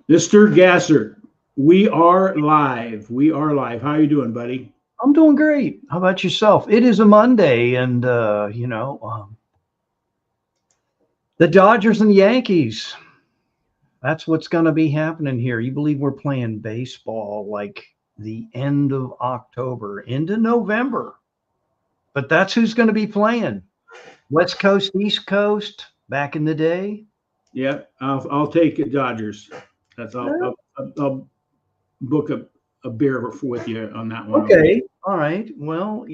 Mr. Gasser, we are live. We are live. How you doing, buddy? I'm doing great. How about yourself? It is a Monday, and the Dodgers and Yankees. That's what's going to be happening here. You believe we're playing baseball like the end of October into November, but that's who's going to be playing. West Coast, East Coast. Back in the day. Yeah, I'll take it, Dodgers. That's I'll book a beer with you on that one. Okay. All right. Well,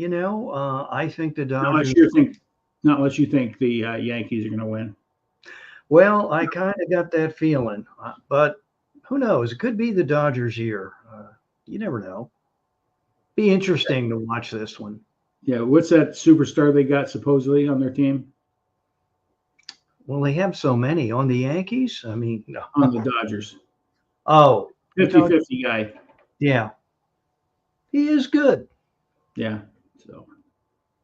I think the Not Dodgers. not unless you think the Yankees are going to win. Well, I kind of got that feeling, but who knows? It could be the Dodgers' year. You never know. Be interesting to watch this one. Yeah, what's that superstar they got supposedly on their team? Well, they have so many on the Yankees. I mean, no. On the Dodgers. Oh, 50-50 guy. Yeah, he is good. Yeah, so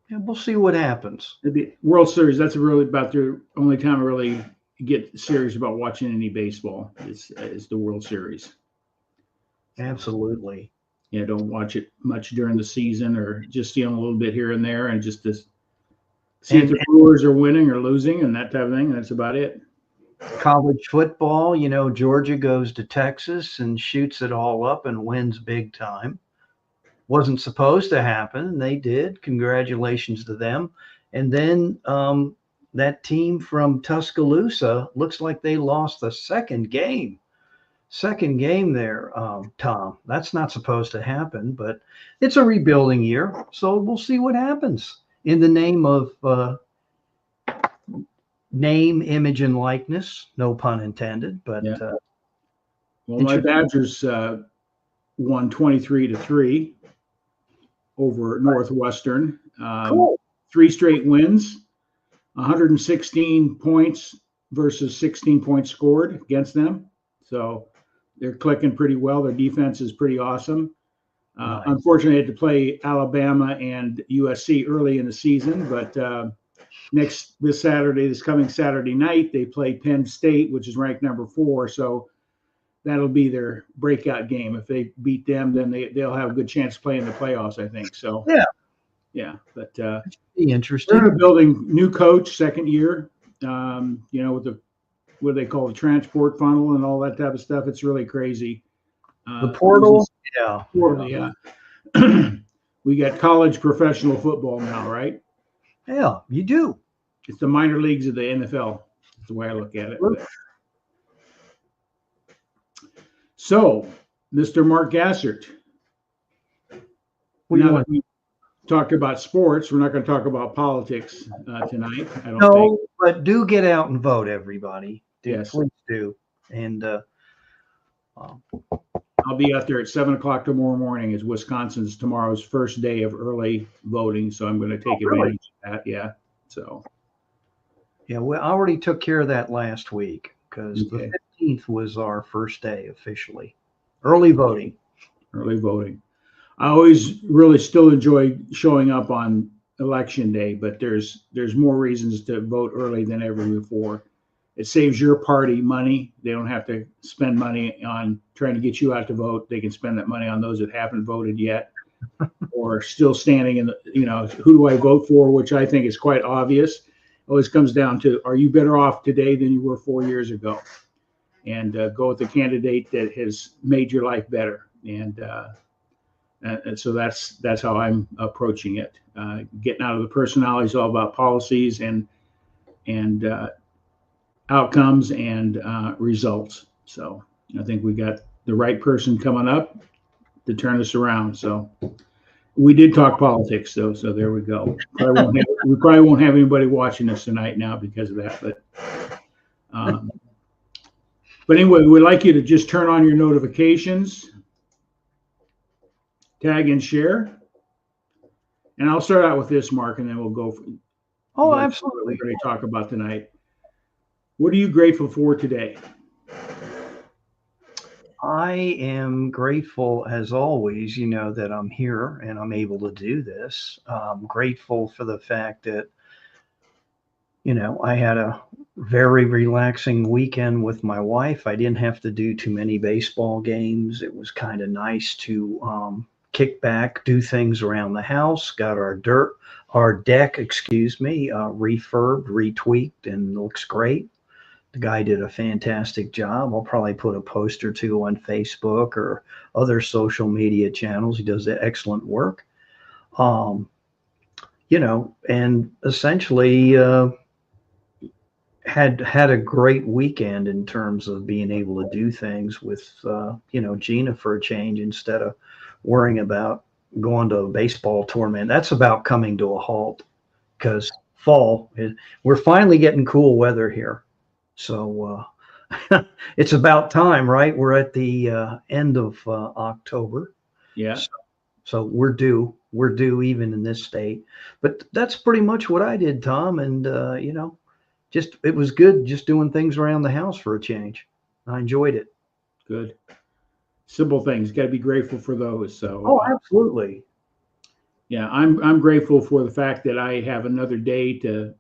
yeah, we'll see what happens. The World Series. That's really about the only time I really get serious about watching any baseball is the World Series. Absolutely. Yeah, don't watch it much during the season, or just see them a little bit here and there, and just to see if the Brewers are winning or losing and that type of thing. That's about it. College football, Georgia goes to Texas and shoots it all up and wins big time. Wasn't supposed to happen. They did. Congratulations to them. And then that team from Tuscaloosa looks like they lost the second game. Second game there, Tom. That's not supposed to happen, but it's a rebuilding year. So we'll see what happens in the name of name, image, and likeness. No pun intended. But yeah. Well, my Badgers won 23-3 over Northwestern. Cool. 3 straight wins, 116 points versus 16 points scored against them. So they're clicking pretty well. Their defense is pretty awesome. Nice. Unfortunately, I had to play Alabama and USC early in the season, but this coming Saturday night, they play Penn State, which is ranked number 4. So that'll be their breakout game. If they beat them, then they'll have a good chance of playing the playoffs, I think. So yeah. But be interesting. They're building new coach, second year. With what they call the transport funnel and all that type of stuff. It's really crazy. The portal, yeah. We got college professional football now, right? Yeah, you do. It's the minor leagues of the NFL. That's the way I look at it. So, Mr. Mark Gassert, now that we talked about sports, we're not going to talk about politics tonight. I don't think. But do get out and vote, everybody. Yes, please do. And I'll be out there at 7:00 tomorrow morning. Is Wisconsin's tomorrow's first day of early voting, so I'm going to take advantage of that. Yeah. So. Yeah, I already took care of that last week because the 15th was our first day officially. Early voting. Early voting. I always really still enjoy showing up on election day, but there's more reasons to vote early than ever before. It saves your party money. They don't have to spend money on trying to get you out to vote. They can spend that money on those that haven't voted yet or still standing in the, who do I vote for, which I think is quite obvious. It always comes down to, are you better off today than you were 4 years ago? And go with the candidate that has made your life better. And so that's how I'm approaching it. Getting out of the personalities, all about policies and outcomes and results. So I think we got the right person coming up to turn us around. So we did talk politics, though. So there we go. We probably won't have anybody watching us tonight now because of that. But anyway, we'd like you to just turn on your notifications, tag and share. And I'll start out with this, Mark, and then we'll go. Absolutely. We're going to talk about tonight. What are you grateful for today? I am grateful, as always, that I'm here and I'm able to do this. I'm grateful for the fact that, I had a Very relaxing weekend with my wife. I didn't have to do too many baseball games. It was kind of nice to kick back, do things around the house. Got our deck, excuse me, refurbed, retweaked, and looks great. The guy did a fantastic job. I'll probably put a post or two on Facebook or other social media channels. He does excellent work. Um, and essentially had a great weekend in terms of being able to do things with Gina for a change instead of worrying about going to a baseball tournament. That's about coming to a halt because we're finally getting cool weather here. So it's about time, right? We're at the end of October. Yeah. So we're due. We're due even in this state. But that's pretty much what I did, Tom. And, it was good just doing things around the house for a change. I enjoyed it. Good. Simple things. Got to be grateful for those. So. Oh, absolutely. Yeah, I'm grateful for the fact that I have another day to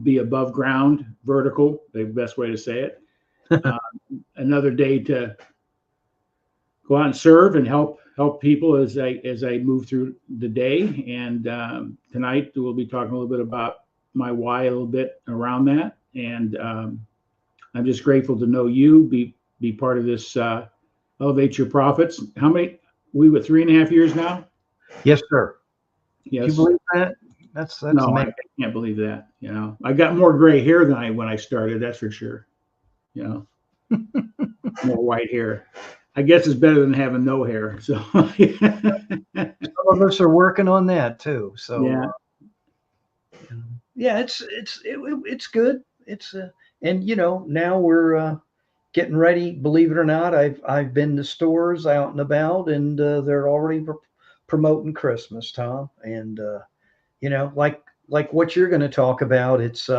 be above ground, vertical, the best way to say it. Another day to go out and serve and help people as I move through the day. And tonight we'll be talking a little bit about my why a little bit around that. And I'm just grateful to know you, be part of this Elevate Your Profits. How many? We were 3.5 years now? Yes, sir. Yes. Do you believe that? That's no, amazing. I can't believe that. I got more gray hair than when I started. That's for sure. More white hair. I guess it's better than having no hair. So some of us are working on that too. So yeah, it's good. It's and now we're getting ready. Believe it or not, I've been to stores out and about, and they're already promoting Christmas, Tom. And like what you're going to talk about, it's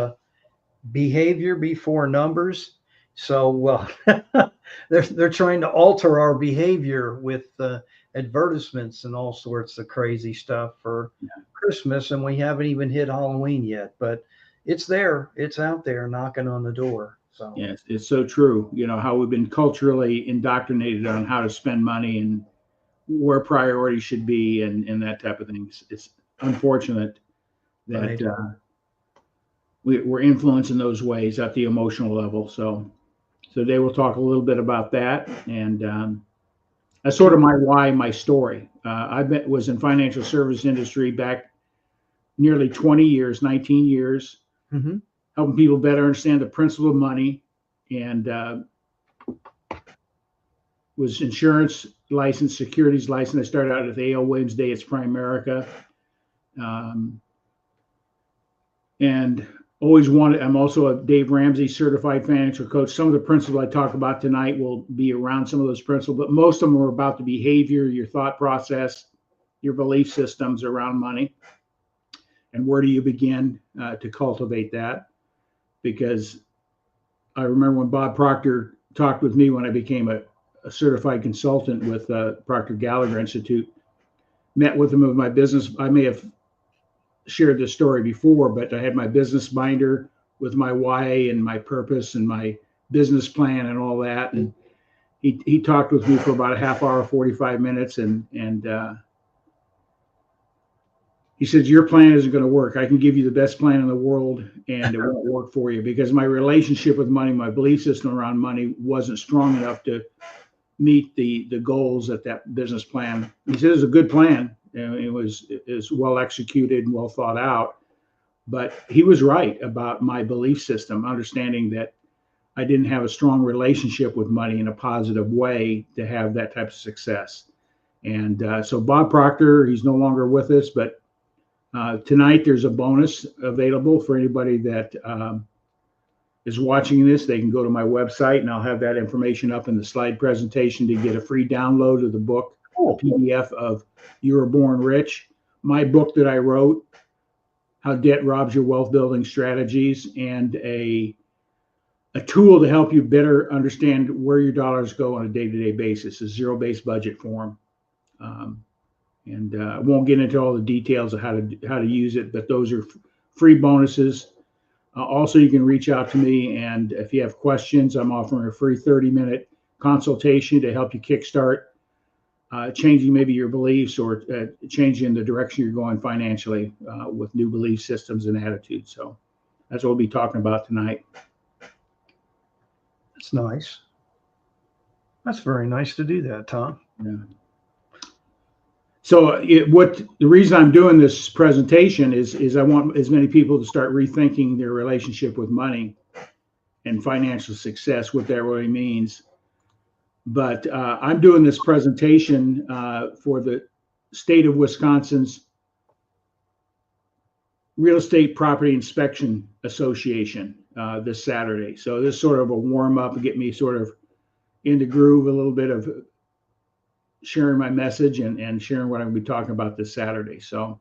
behavior before numbers. So they're trying to alter our behavior with advertisements and all sorts of crazy stuff for Christmas, and we haven't even hit Halloween yet. But it's there, it's out there, knocking on the door. So yes, it's so true. How we've been culturally indoctrinated on how to spend money and where priorities should be, and that type of thing. It's unfortunate that right. We're influenced in those ways at the emotional level. So today we'll talk a little bit about that, and that's sort of my story. I was in financial service industry back nearly 20 years, 19 years, helping people better understand the principle of money, and was insurance license, securities license. I started out at A.L. Williams Day, it's Primerica. And always wanted, I'm also a Dave Ramsey certified financial coach. Some of the principles I talk about tonight will be around some of those principles, but most of them are about the behavior, your thought process, your belief systems around money. And where do you begin to cultivate that? Because I remember when Bob Proctor talked with me when I became a certified consultant with Proctor Gallagher Institute, met with him with my business. I may have shared this story before, but I had my business binder with my why and my purpose and my business plan and all that. And he talked with me for about a half hour, 45 minutes. And he said, your plan isn't going to work. I can give you the best plan in the world and it won't work for you because my relationship with money, my belief system around money wasn't strong enough to meet the goals that business plan. He said, it was a good plan. It was well executed and well thought out, but he was right about my belief system, understanding that I didn't have a strong relationship with money in a positive way to have that type of success. And so Bob Proctor, he's no longer with us, but tonight there's a bonus available for anybody that is watching this. They can go to my website and I'll have that information up in the slide presentation to get a free download of the book, a PDF of You Were Born Rich, my book that I wrote, How Debt Robs Your Wealth Building Strategies, and a tool to help you better understand where your dollars go on a day-to-day basis, a zero-based budget form. And I won't get into all the details of how to use it, but those are free bonuses. Also, you can reach out to me, and if you have questions, I'm offering a free 30-minute consultation to help you kickstart changing maybe your beliefs or changing the direction you're going financially with new belief systems and attitudes. So that's what we'll be talking about tonight. That's nice. That's very nice to do that, Tom. Yeah. So the reason I'm doing this presentation is I want as many people to start rethinking their relationship with money and financial success, what that really means. But I'm doing this presentation for the state of Wisconsin's Real Estate Property Inspection Association this Saturday. So this is sort of a warm up and get me sort of in the groove, a little bit of sharing my message and sharing what I'm going to be talking about this Saturday. So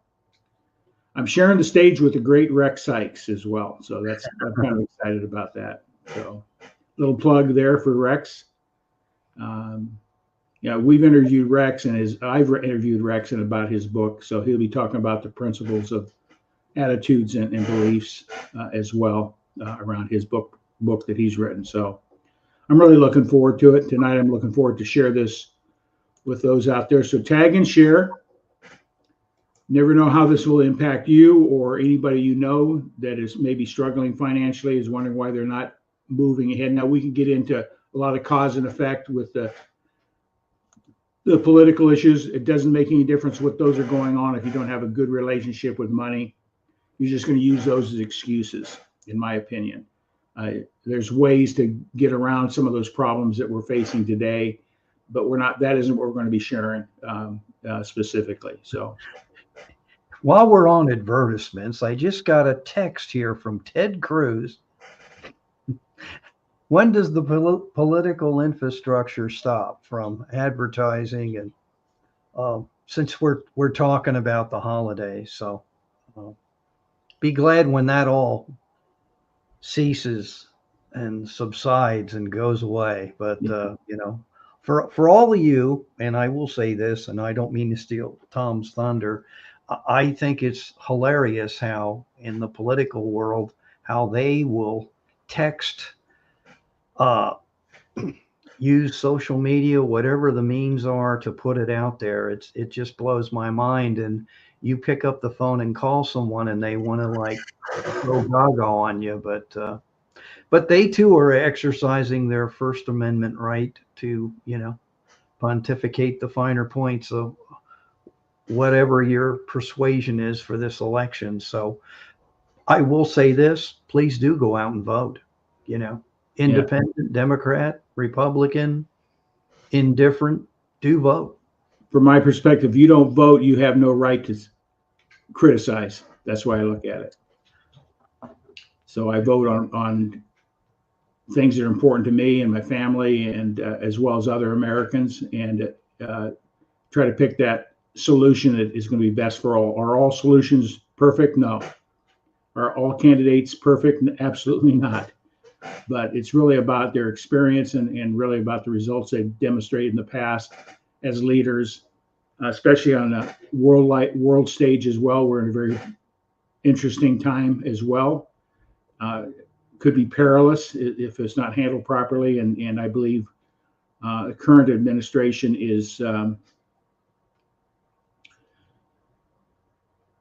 I'm sharing the stage with the great Rex Sykes as well. So I'm kind of excited about that. So little plug there for Rex. We've interviewed Rex I've interviewed Rex about his book. So he'll be talking about the principles of attitudes and beliefs as well around his book that he's written. So I'm really looking forward to it. Tonight, I'm looking forward to share this with those out there. So tag and share. Never know how this will impact you or anybody you know that is maybe struggling financially, is wondering why they're not moving ahead. Now, we can get into a lot of cause and effect with the political issues. It doesn't make any difference what those are going on if you don't have a good relationship with money. You're just going to use those as excuses, in my opinion. There's ways to get around some of those problems that we're facing today, but that isn't what we're going to be sharing specifically. So while we're on advertisements, I just got a text here from Ted Cruz. When does the political infrastructure stop from advertising? And since we're talking about the holidays, so be glad when that all ceases and subsides and goes away. But for all of you, and I will say this, and I don't mean to steal Tom's thunder, I think it's hilarious how in the political world, how they will text, use social media, whatever the means are, to put it out there. It just blows my mind. And you pick up the phone and call someone and they want to like go gaga on you, but they too are exercising their First Amendment right to, pontificate the finer points of whatever your persuasion is for this election. So I will say this, please do go out and vote, independent, Democrat, Republican, indifferent, do vote. From my perspective, if you don't vote, you have no right to criticize. That's why I look at it. So I vote on things that are important to me and my family, and as well as other Americans, and try to pick that solution that is going to be best for all. Are all solutions perfect? No. Are all candidates perfect? Absolutely not. But it's really about their experience and really about the results they've demonstrated in the past as leaders, especially on a world stage as well. We're in a very interesting time as well. Could be perilous if it's not handled properly. And I believe the current administration is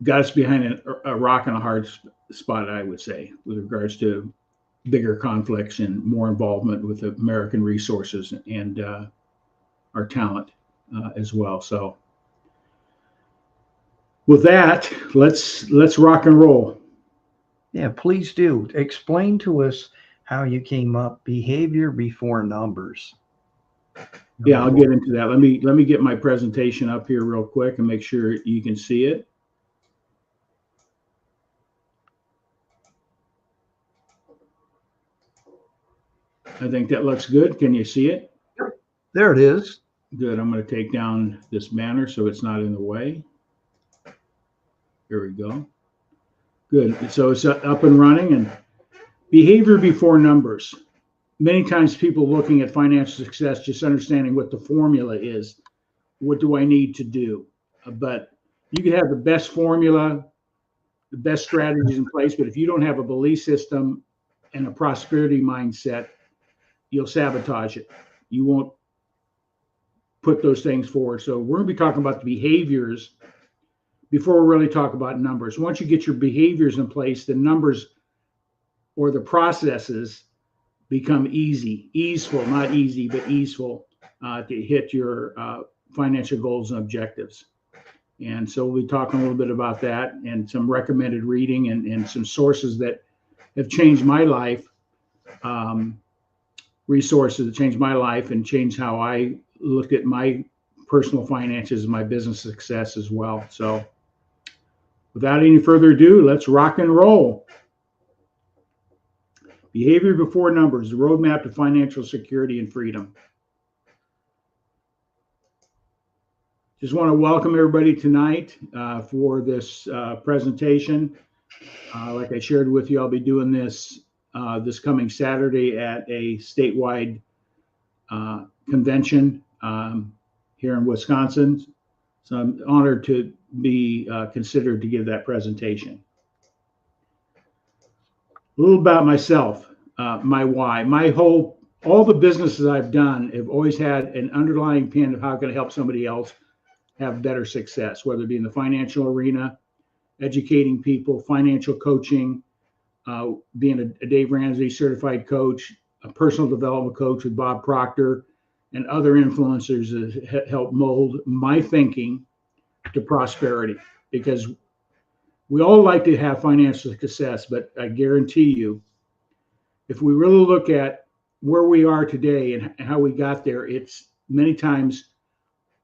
got us behind a rock and a hard spot, I would say, with regards to bigger conflicts and more involvement with American resources and our talent as well. So with that, let's rock and roll. Yeah, please do. Explain to us how you came up Behavior Before Numbers. Yeah, I'll get into that. Let me get my presentation up here real quick and make sure you can see it. I think that looks good. Can you see it? There it is. Good. I'm going to take down this banner so it's not in the way. Here we go. Good. So it's up and running. And behavior before numbers. Many times people looking at financial success, just understanding what the formula is. What do I need to do? But you can have the best formula, the best strategies in place, but if you don't have a belief system and a prosperity mindset, you'll sabotage it. You won't put those things forward. So we're going to be talking about the behaviors before we really talk about numbers. Once you get your behaviors in place, the numbers or the processes become easeful, not easy, but easeful to hit your financial goals and objectives. And so we'll be talking a little bit about that and some recommended reading and some sources that have changed my life, resources that changed my life and changed how I looked at my personal finances and my business success as well. So without any further ado, let's rock and roll. Behavior Before Numbers, the roadmap to financial security and freedom. Just want to welcome everybody tonight for this presentation. Like I shared with you, I'll be doing this this coming Saturday at a statewide convention here in Wisconsin. So I'm honored to be considered to give that presentation. A little about myself, my why. All the businesses I've done have always had an underlying pin of how can I help somebody else have better success, whether it be in the financial arena, educating people, financial coaching, being a Dave Ramsey certified coach, a personal development coach with Bob Proctor, and other influencers that help mold my thinking to prosperity. Because we all like to have financial success, but I guarantee you, if we really look at where we are today and how we got there, it's many times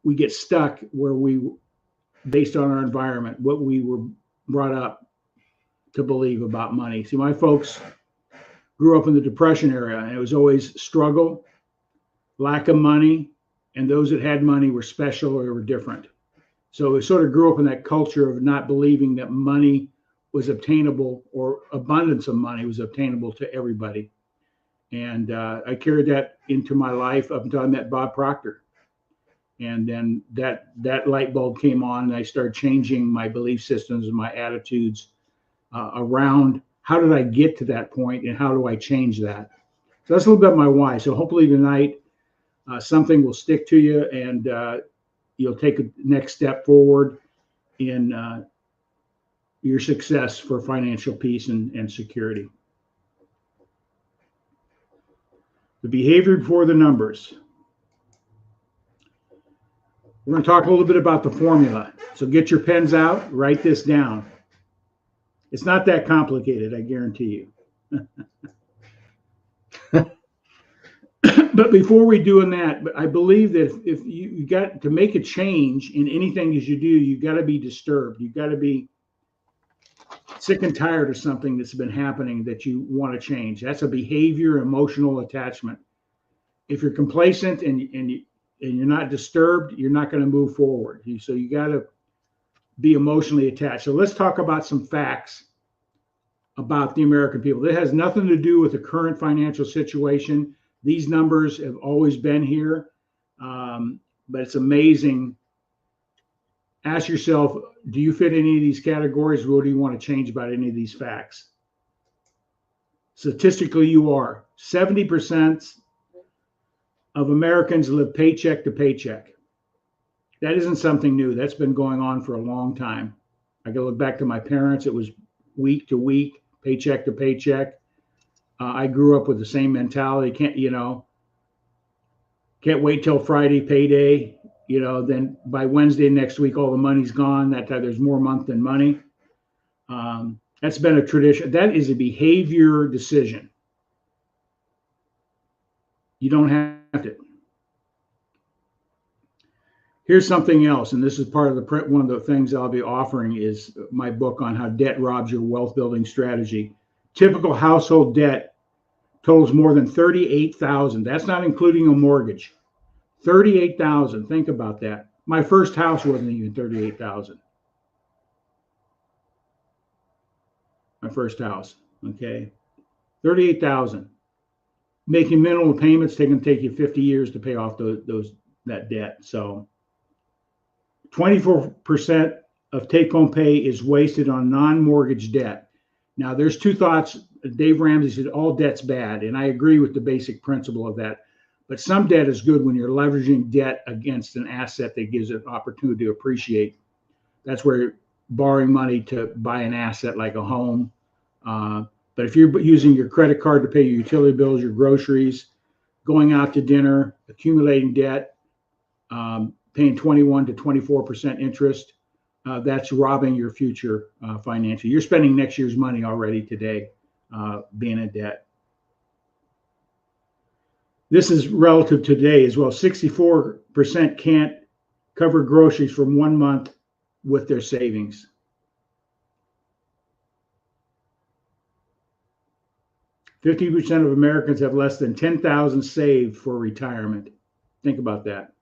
we get stuck where based on our environment, what we were brought up to believe about money. See, my folks grew up in the Depression era, and it was always struggle, lack of money, and those that had money were special or were different. So we sort of grew up in that culture of not believing that money was obtainable or abundance of money was obtainable to everybody. And I carried that into my life up until I met Bob Proctor. And then that light bulb came on, and I started changing my belief systems and my attitudes around how did I get to that point and how do I change that? So that's a little bit my why. So hopefully tonight something will stick to you and you'll take a next step forward in your success for financial peace and security. The behavior before the numbers. We're going to talk a little bit about the formula. So get your pens out, write this down. It's not that complicated, I guarantee you. But before we do that, I believe that if you got to make a change in anything as you do, you got to be disturbed. You got to be sick and tired of something that's been happening that you want to change. That's a behavior, emotional attachment. If you're complacent and you're not disturbed, you're not going to move forward. So you got to be emotionally attached. So let's talk about some facts about the American people. That has nothing to do with the current financial situation. These numbers have always been here, but it's amazing. Ask yourself, do you fit any of these categories? What do you want to change about any of these facts? Statistically, you are. 70% of Americans live paycheck to paycheck. That isn't something new. That's been going on for a long time. I can look back to my parents. It was week to week, paycheck to paycheck. I grew up with the same mentality. Can't wait till Friday payday. Then by Wednesday next week, all the money's gone. That time there's more month than money. That's been a tradition. That is a behavior decision. You don't have to. Here's something else, and this is part of one of the things I'll be offering is my book on how debt robs your wealth building strategy. Typical household debt totals more than $38,000. That's not including a mortgage. $38,000. Think about that. My first house wasn't even $38,000. My first house. Okay, $38,000. Making minimal payments can take you 50 years to pay off that debt. So 24% of take-home pay is wasted on non-mortgage debt. Now, there's two thoughts. Dave Ramsey said all debt's bad, and I agree with the basic principle of that. But some debt is good when you're leveraging debt against an asset that gives it opportunity to appreciate. That's where borrowing money to buy an asset like a home. But if you're using your credit card to pay your utility bills, your groceries, going out to dinner, accumulating debt, paying 21 to 24% interest, that's robbing your future financially. You're spending next year's money already today being in debt. This is relative to today as well. 64% can't cover groceries for 1 month with their savings. %50 of Americans have less than $10,000 saved for retirement. Think about that.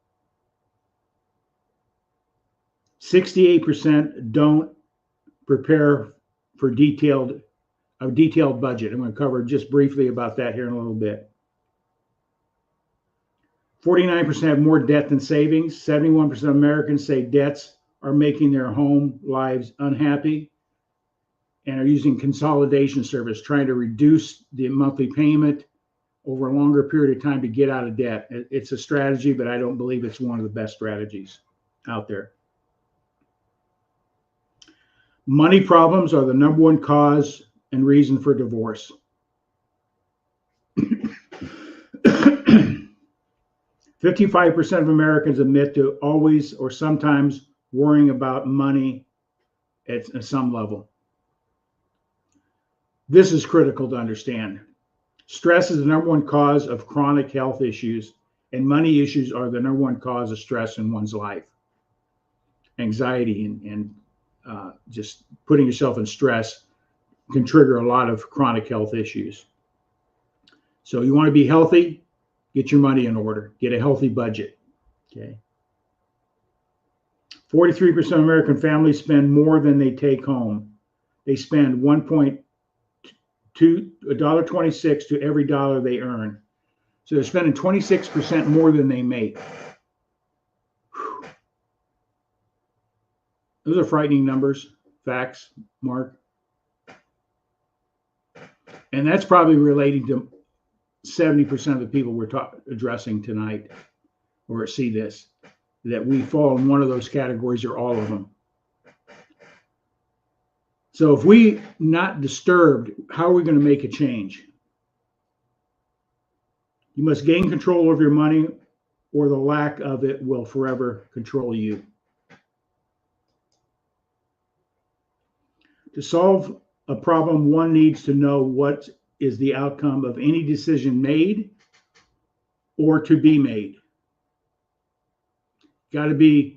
68% don't prepare for a detailed budget. I'm going to cover just briefly about that here in a little bit. 49% have more debt than savings. 71% of Americans say debts are making their home lives unhappy and are using consolidation service, trying to reduce the monthly payment over a longer period of time to get out of debt. It's a strategy, but I don't believe it's one of the best strategies out there. Money problems are the number one cause and reason for divorce. 55% of Americans admit to always or sometimes worrying about money at some level. This is critical to understand. Stress is the number one cause of chronic health issues, and money issues are the number one cause of stress in one's life. Anxiety and just putting yourself in stress can trigger a lot of chronic health issues. So you want to be healthy, get your money in order, get a healthy budget. Okay. 43% of American families spend more than they take home. They spend $1.26 to every dollar they earn. So they're spending 26% more than they make. Whew. Those are frightening numbers, facts, Mark. And that's probably relating to 70% of the people we're addressing tonight or see this, that we fall in one of those categories or all of them. So if we not disturbed, how are we going to make a change? You must gain control of your money, or the lack of it will forever control you. To solve a problem, one needs to know what is the outcome of any decision made or to be made. Got to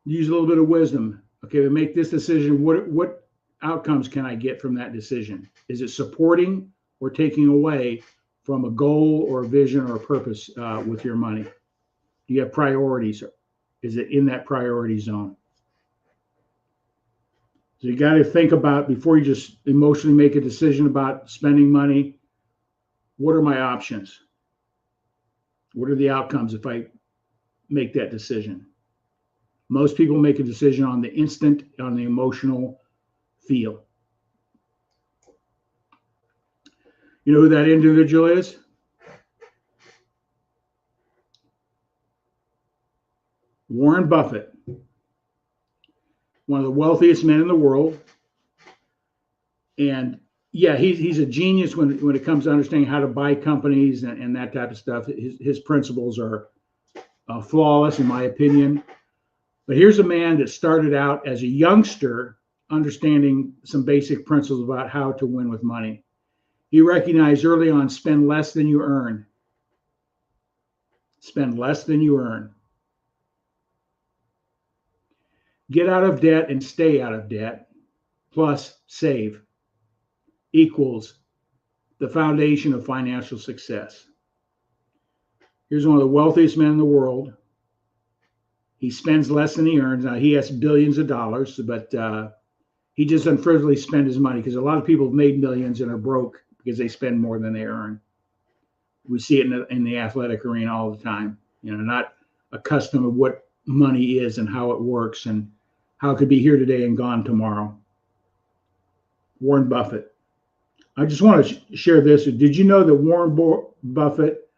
use a little bit of wisdom. Okay, to make this decision, what outcomes can I get from that decision? Is it supporting or taking away from a goal or a vision or a purpose with your money? Do you have priorities? Is it in that priority zone? So you got to think about, before you just emotionally make a decision about spending money, what are my options? What are the outcomes if I make that decision? Most people make a decision on the instant, on the emotional feel. You know who that individual is? Warren Buffett, one of the wealthiest men in the world. And yeah, he's a genius when it comes to understanding how to buy companies and that type of stuff. His principles are flawless, in my opinion. But here's a man that started out as a youngster understanding some basic principles about how to win with money. He recognized early on, spend less than you earn. Spend less than you earn. Get out of debt and stay out of debt, plus save, equals the foundation of financial success. Here's one of the wealthiest men in the world. He spends less than he earns. Now, he has billions of dollars, but he just doesn't frivolously spend his money, because a lot of people have made millions and are broke because they spend more than they earn. We see it in the athletic arena all the time, not accustomed to what money is and how it works and how it could be here today and gone tomorrow. Warren Buffett. I just want to share this. Did you know that Warren Buffett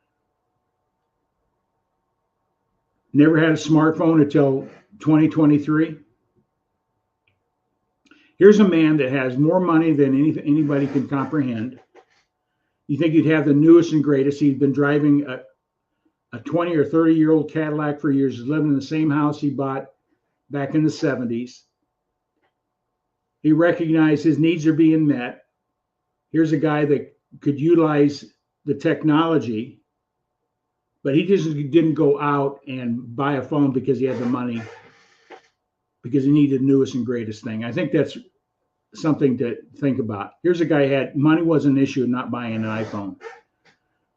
never had a smartphone until 2023? Here's a man that has more money than anybody can comprehend. You think he'd have the newest and greatest. He's been driving a 20 or 30-year-old Cadillac for years. He's living in the same house he bought back in the 70s. He recognized his needs are being met. Here's a guy that could utilize the technology, but he just didn't go out and buy a phone because he had the money, because he needed the newest and greatest thing. I think that's something to think about. Here's a guy who had money was an issue in not buying an iPhone.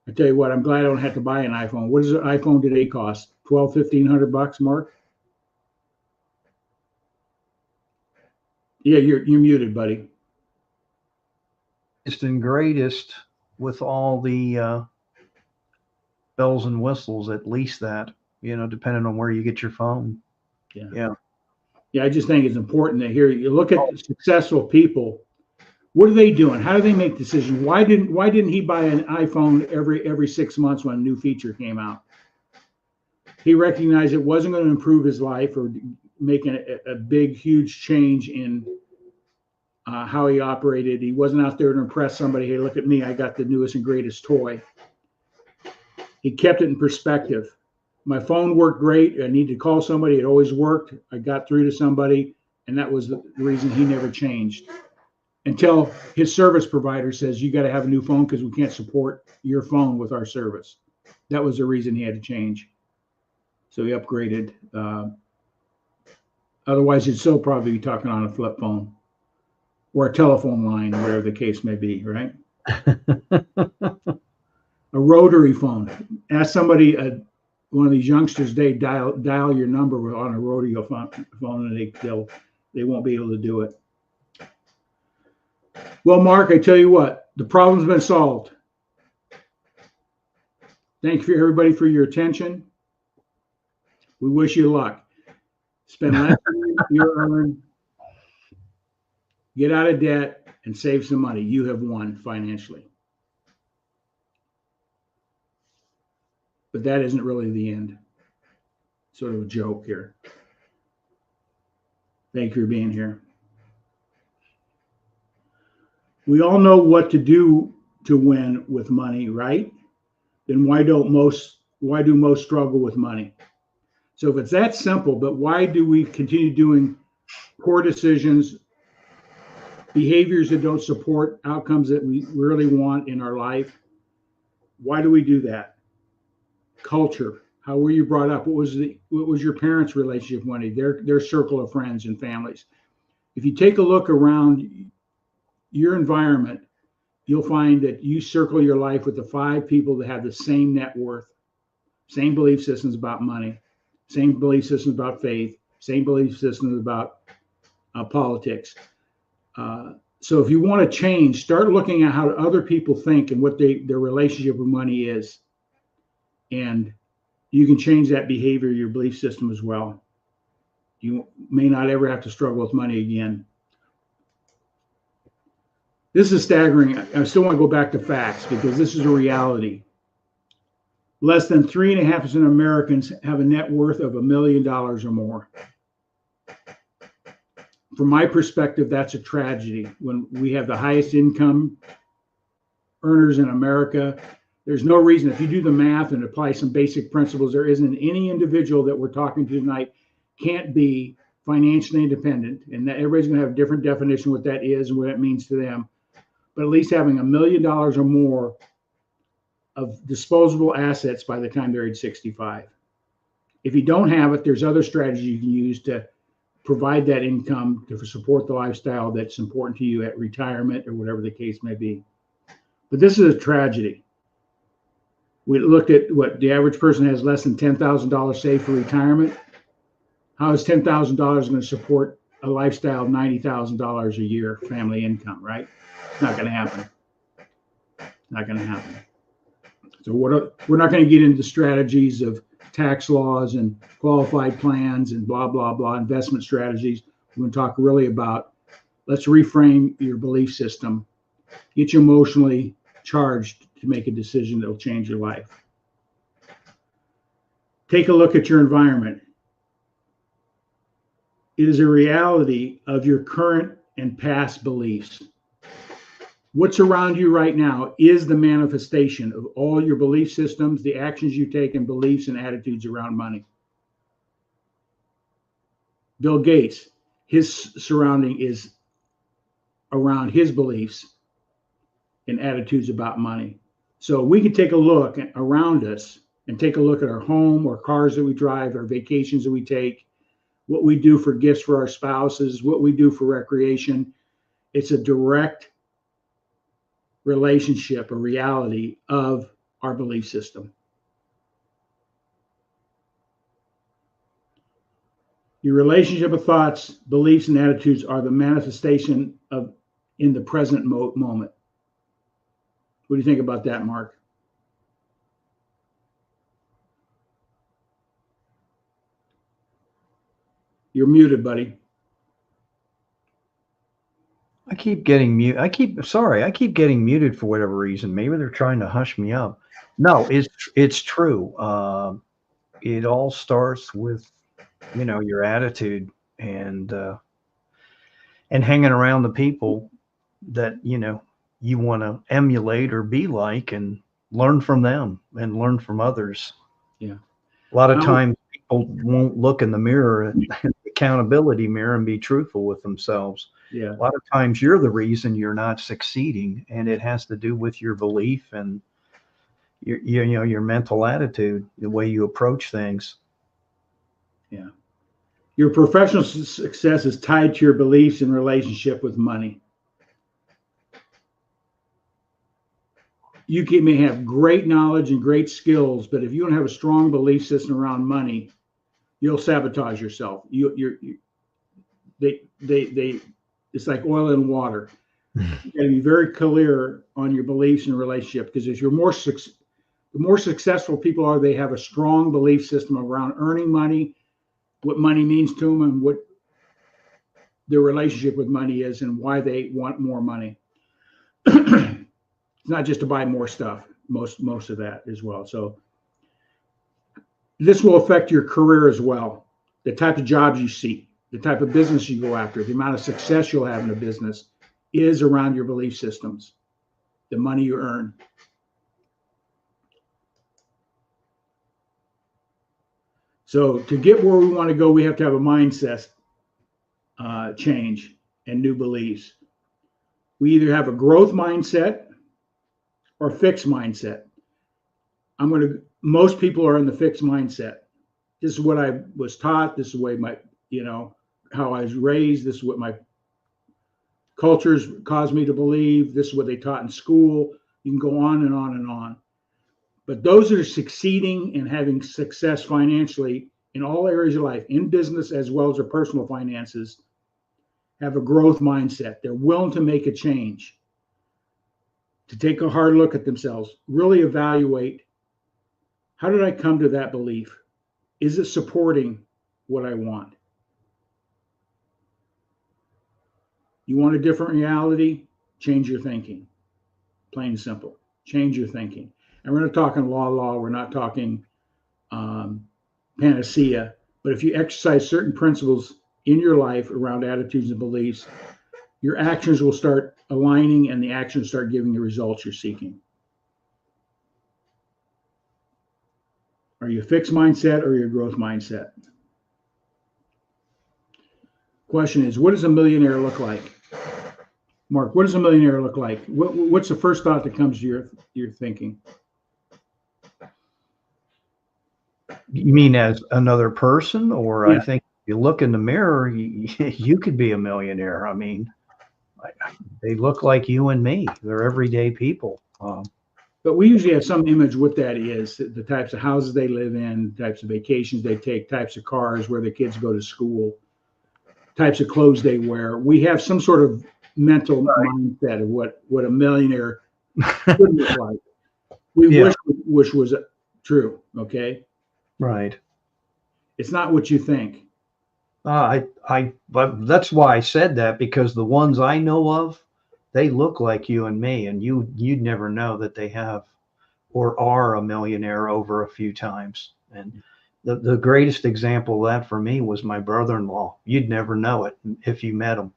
I tell you what, I'm glad I don't have to buy an iPhone. What does an iPhone today cost? $1,200-$1,500, Mark? Yeah, you're muted, buddy. And greatest with all the bells and whistles, at least that, depending on where you get your phone. Yeah, I just think it's important to hear. You look at successful people. What are they doing? How do they make decisions? Why didn't he buy an iPhone every 6 months when a new feature came out? He recognized it wasn't going to improve his life or make a big, huge change in how he operated. He wasn't out there to impress somebody. Hey, look at me. I got the newest and greatest toy. He kept it in perspective. My phone worked great. I needed to call somebody. It always worked. I got through to somebody, and that was the reason he never changed. Until his service provider says, you got to have a new phone because we can't support your phone with our service. That was the reason he had to change. So he upgraded. Otherwise, he'd still probably be talking on a flip phone or a telephone line, whatever the case may be, right? A rotary phone. Ask somebody, one of these youngsters today, dial your number on a rotary phone, and they won't be able to do it. Well, Mark, I tell you what, the problem's been solved. Thank you, everybody, for your attention. We wish you luck. Spend less than you earn, get out of debt, and save some money. You have won financially. But that isn't really the end. Sort of a joke here. Thank you for being here. We all know what to do to win with money, right? Then why do most struggle with money? So if it's that simple, but why do we continue doing poor decisions, behaviors that don't support outcomes that we really want in our life? Why do we do that? Culture. How were you brought up? What was your parents' relationship with money? Their circle of friends and families. If you take a look around your environment, you'll find that you circle your life with the 5 people that have the same net worth, same belief systems about money, same belief systems about faith, same belief systems about politics. So if you want to change, start looking at how other people think and what their relationship with money is. And you can change that behavior, your belief system as well. You may not ever have to struggle with money again. This is staggering. I still want to go back to facts because this is a reality. Less than 3.5% of Americans have a net worth of $1 million or more. From my perspective, that's a tragedy. When we have the highest income earners in America, there's no reason, if you do the math and apply some basic principles, there isn't any individual that we're talking to tonight can't be financially independent. And that everybody's going to have a different definition of what that is and what it means to them. But at least having $1 million or more of disposable assets by the time they're age 65. If you don't have it, there's other strategies you can use to provide that income to support the lifestyle that's important to you at retirement or whatever the case may be. But this is a tragedy. We looked at what the average person has less than $10,000 saved for retirement. How is $10,000 going to support a lifestyle of $90,000 a year family income, right? It's not going to happen. Not going to happen. So we're not going to get into strategies of tax laws and qualified plans and blah, blah, blah, investment strategies. We're going to talk really about, let's reframe your belief system, get you emotionally charged to make a decision that will change your life. Take a look at your environment. It is a reality of your current and past beliefs. What's around you right now is the manifestation of all your belief systems, the actions you take, and beliefs and attitudes around money. Bill Gates, his surrounding is around his beliefs and attitudes about money. So we can take a look around us and take a look at our home or cars that we drive, our vacations that we take, what we do for gifts for our spouses, what we do for recreation. It's a direct relationship, a reality of our belief system. Your relationship of thoughts, beliefs, and attitudes are the manifestation of in the present moment. What do you think about that, Mark? You're muted, buddy. I keep getting mute. I keep getting muted for whatever reason. Maybe they're trying to hush me up. No, it's true. It all starts with, your attitude and hanging around the people that, you want to emulate or be like, and learn from them and learn from others. Yeah. A lot of times people won't look in the mirror, the accountability mirror, and be truthful with themselves. Yeah. A lot of times you're the reason you're not succeeding, and it has to do with your belief and your mental attitude, the way you approach things. Yeah. Your professional success is tied to your beliefs in relationship with money. You may have great knowledge and great skills, but if you don't have a strong belief system around money, you'll sabotage yourself. It's like oil and water. You got to be very clear on your beliefs and relationship, because if you're the more successful people are, they have a strong belief system around earning money, what money means to them, and what their relationship with money is, and why they want more money. It's not just to buy more stuff, most of that as well. So this will affect your career as well, the type of jobs you seek, the type of business you go after, the amount of success you'll have in a business is around your belief systems, the money you earn. So to get where we want to go, we have to have a mindset change and new beliefs. We either have a growth mindset or fixed mindset. Most people are in the fixed mindset. This is what I was taught. This is the way how I was raised. This is what my cultures caused me to believe. This is what they taught in school. You can go on and on and on. But those that are succeeding and having success financially in all areas of life, in business as well as their personal finances, have a growth mindset. They're willing to make a change, to take a hard look at themselves, really evaluate, how did I come to that belief? Is it supporting what I want? You want a different reality? Change your thinking. Plain and simple. Change your thinking. And we're not talking law. We're not talking panacea. But if you exercise certain principles in your life around attitudes and beliefs, your actions will start aligning, and the actions start giving the results you're seeking. Are you a fixed mindset or your growth mindset? Question is, what does a millionaire look like? Mark, what does a millionaire look like? What's the first thought that comes to your thinking? You mean as another person? Or Yeah. I think if you look in the mirror, you could be a millionaire. I mean, they look like you and me. They're everyday people. But we usually have some image what that is, the types of houses they live in, types of vacations they take, types of cars where the kids go to school, types of clothes they wear. We have some sort of mental mindset of what a millionaire should look like. We wish was true, okay? Right. It's not what you think. But that's why I said that, because the ones I know of, they look like you and me, and you'd never know that they have or are a millionaire over a few times. And the greatest example of that for me was my brother-in-law. You'd never know it if you met him.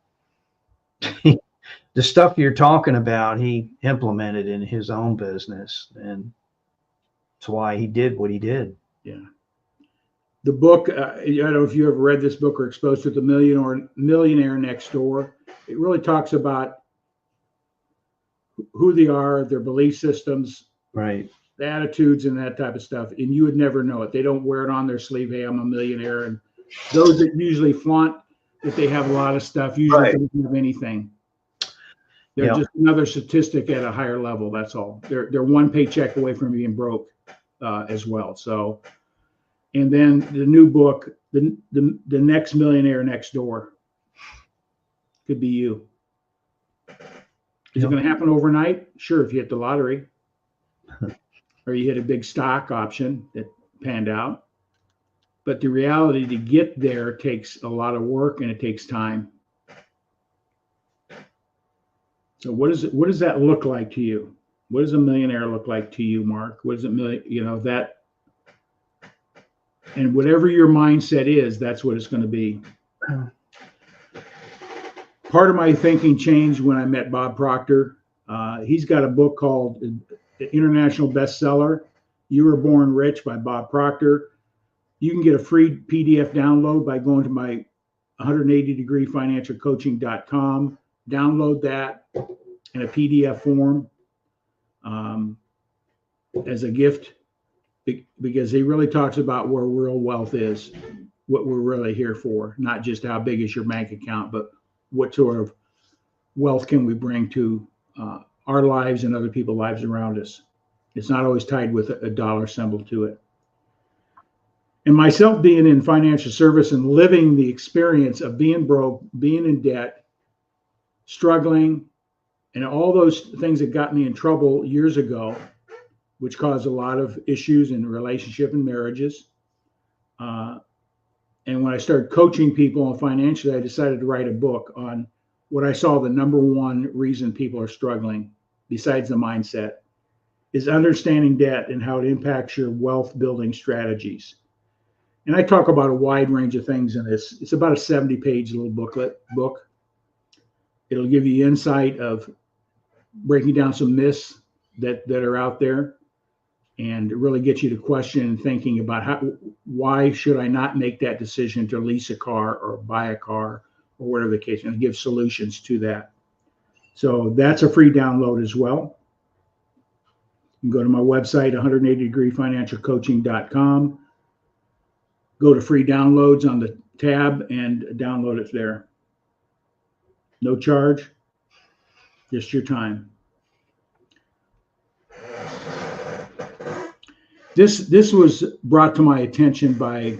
The stuff you're talking about, he implemented in his own business, and that's why he did what he did. Yeah. The book, I don't know if you ever read this book or exposed to the Millionaire Next Door. It really talks about who they are, their belief systems, Right. the attitudes, and that type of stuff. And you would never know it. They don't wear it on their sleeve. Hey, I'm a millionaire. And those that usually flaunt that they have a lot of stuff usually Right. don't have anything. They're Yeah. just another statistic at a higher level. That's all. They're one paycheck away from being broke as well. So, and then the new book, the next millionaire next door, could be you. Is it going to happen overnight? Sure, if you hit the lottery or you hit a big stock option that panned out. But the reality to get there takes a lot of work and it takes time. So what does that look like to you? What does a millionaire look like to you, Mark? What does it that, and whatever your mindset is, that's what it's going to be. Part of my thinking changed when I met Bob Proctor. He's got a book called the international bestseller, You Were Born Rich by Bob Proctor. You can get a free PDF download by going to my 180degreefinancialcoaching.com. Download that in a PDF form as a gift, because he really talks about where real wealth is, what we're really here for, not just how big is your bank account, but what sort of wealth can we bring to our lives and other people's lives around us. It's not always tied with a dollar symbol to it. And myself being in financial service and living the experience of being broke, being in debt, struggling, and all those things that got me in trouble years ago, which caused a lot of issues in relationship and marriages. And when I started coaching people on financially, I decided to write a book on what I saw the number one reason people are struggling, besides the mindset, is understanding debt and how it impacts your wealth building strategies. And I talk about a wide range of things in this. It's about a 70-page little book. It'll give you insight of breaking down some myths that are out there, and really get you to question and thinking about why should I not make that decision to lease a car or buy a car or whatever the case, and give solutions to that. So that's a free download as well. You can go to my website, 180degreefinancialcoaching.com. Go to free downloads on the tab and download it there. No charge, just your time. This was brought to my attention by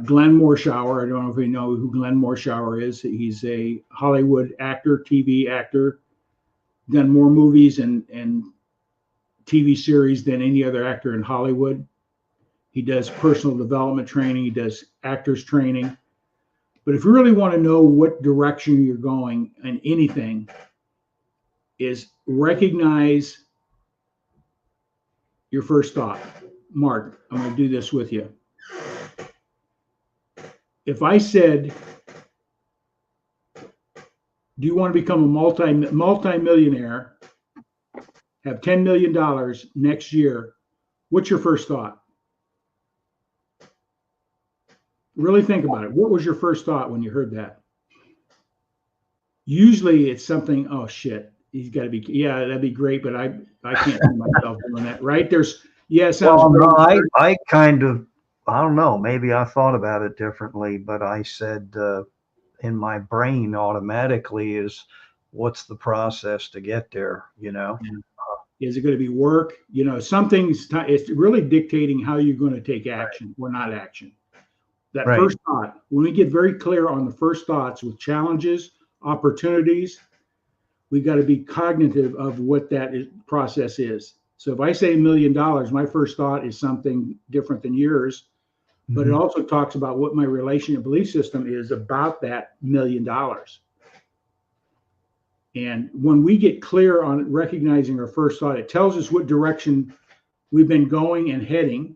Glenn Morshower. I don't know if you know who Glenn Morshower is. He's a Hollywood actor, TV actor, done more movies and TV series than any other actor in Hollywood. He does personal development training. He does actors training. But if you really want to know what direction you're going in anything, is recognize your first thought. Mark, I'm going to do this with you. If I said, do you want to become a multi-millionaire, have $10 million next year, what's your first thought? Really think about it. What was your first thought when you heard that? Usually it's something, oh shit, he's got to be, yeah, that'd be great, but I can't see myself doing that, right? There's, yeah, it sounds well, great. no, I kind of, I don't know, maybe I thought about it differently, but I said in my brain automatically is, what's the process to get there, you know? Is it going to be work? You know, something's, it's really dictating how you're going to take action or not action. That first thought, when we get very clear on the first thoughts with challenges, opportunities, we got to be cognitive of what that process is. So if I say $1 million, my first thought is something different than yours, but it also talks about what my relationship belief system is about that $1 million. And when we get clear on recognizing our first thought, it tells us what direction we've been going and heading.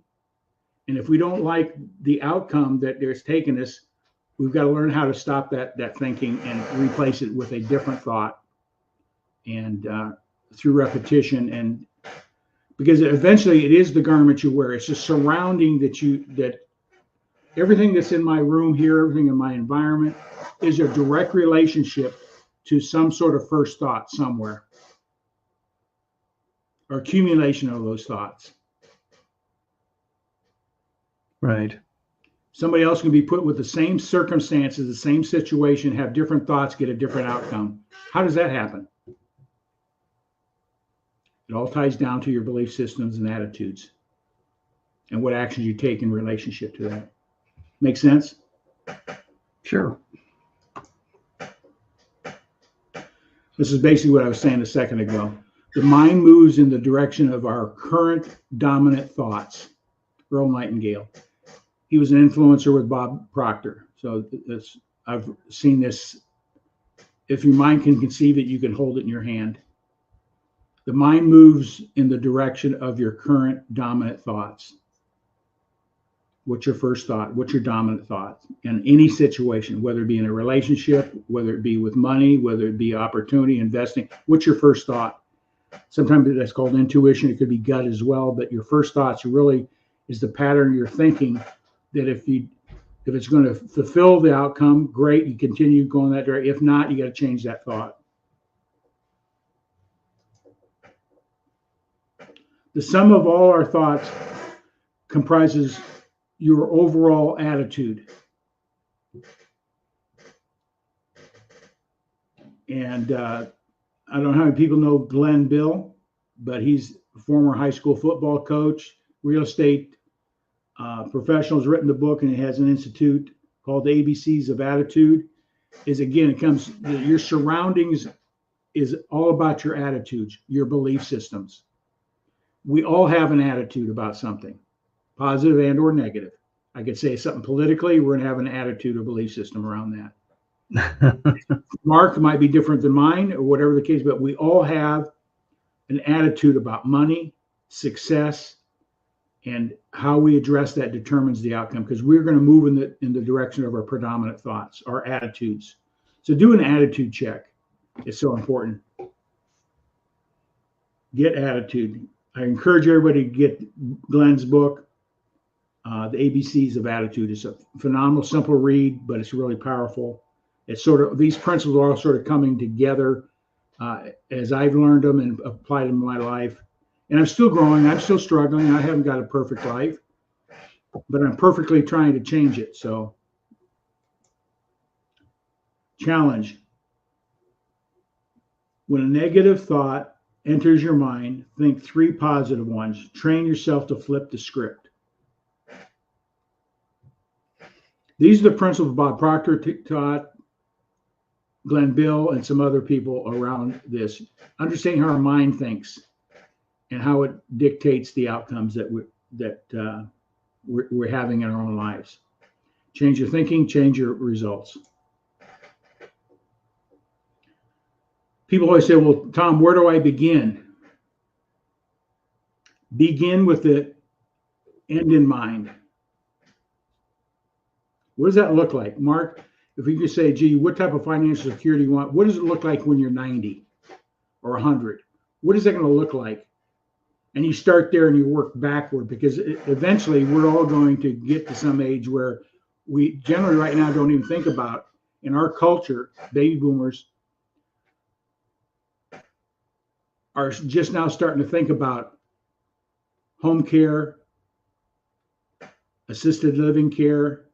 And if we don't like the outcome that it's taken us, we've got to learn how to stop that thinking and replace it with a different thought, and through repetition, and because eventually it is the garment you wear. It's the surrounding that everything that's in my room here, everything in my environment is a direct relationship to some sort of first thought somewhere, or accumulation of those thoughts. Right. Somebody else can be put with the same circumstances, the same situation, have different thoughts, get a different outcome. How does that happen? It all ties down to your belief systems and attitudes and what actions you take in relationship to that. Make sense? Sure. This is basically what I was saying a second ago. The mind moves in the direction of our current dominant thoughts. Earl Nightingale. He was an influencer with Bob Proctor. So I've seen this. If your mind can conceive it, you can hold it in your hand. The mind moves in the direction of your current dominant thoughts. What's your first thought? What's your dominant thought? In any situation, whether it be in a relationship, whether it be with money, whether it be opportunity, investing, what's your first thought? Sometimes that's called intuition. It could be gut as well, but your first thoughts really is the pattern you're thinking, that if it's going to fulfill the outcome, great, you continue going that direction. If not, you got to change that thought. The sum of all our thoughts comprises your overall attitude. And I don't know how many people know Glenn Bill, but he's a former high school football coach, real estate professional, has written the book, and it has an institute called the ABCs of Attitude. Your surroundings is all about your attitudes, your belief systems. We all have an attitude about something, positive and or negative. I could say something politically, we're going to have an attitude or belief system around that. Mark might be different than mine, or whatever the case, but we all have an attitude about money, success, and how we address that determines the outcome, because we're going to move in the direction of our predominant thoughts, our attitudes. So do an attitude check. It's so important. Get attitude. I encourage everybody to get Glenn's book, The ABCs of Attitude. It's a phenomenal, simple read, but it's really powerful. It's these principles are all sort of coming together as I've learned them and applied them in my life. And I'm still growing. I'm still struggling. I haven't got a perfect life, but I'm perfectly trying to change it. So, challenge. When a negative thought enters your mind, think 3 positive ones. Train yourself to flip the script. These are the principles Bob Proctor taught, Glenn Bill, and some other people around this. Understanding how our mind thinks and how it dictates the outcomes that we're having in our own lives. Change your thinking, change your results. People always say, well, Tom, where do I begin? Begin with the end in mind. What does that look like? Mark, if we could say, gee, what type of financial security you want? What does it look like when you're 90 or 100? What is that going to look like? And you start there and you work backward, because eventually we're all going to get to some age where we generally right now don't even think about, in our culture, baby boomers are just now starting to think about home care, assisted living care,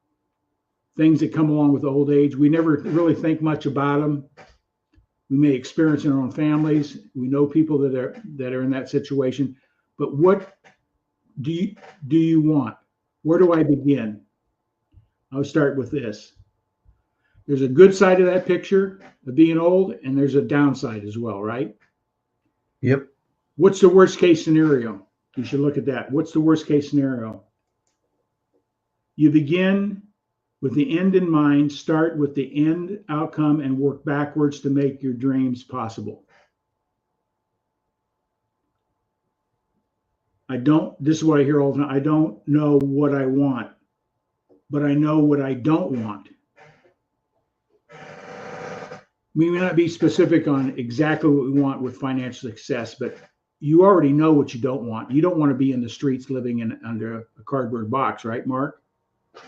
things that come along with old age. We never really think much about them. We may experience in our own families. We know people that are in that situation. But what do you want? Where do I begin? I'll start with this. There's a good side of that picture of being old, and there's a downside as well, right? Yep. What's the worst case scenario? You should look at that. What's the worst case scenario? You begin with the end in mind, start with the end outcome, and work backwards to make your dreams possible. This is what I hear all the time. I don't know what I want, but I know what I don't want. We may not be specific on exactly what we want with financial success, but you already know what you don't want. You don't want to be in the streets living under a cardboard box, right, Mark?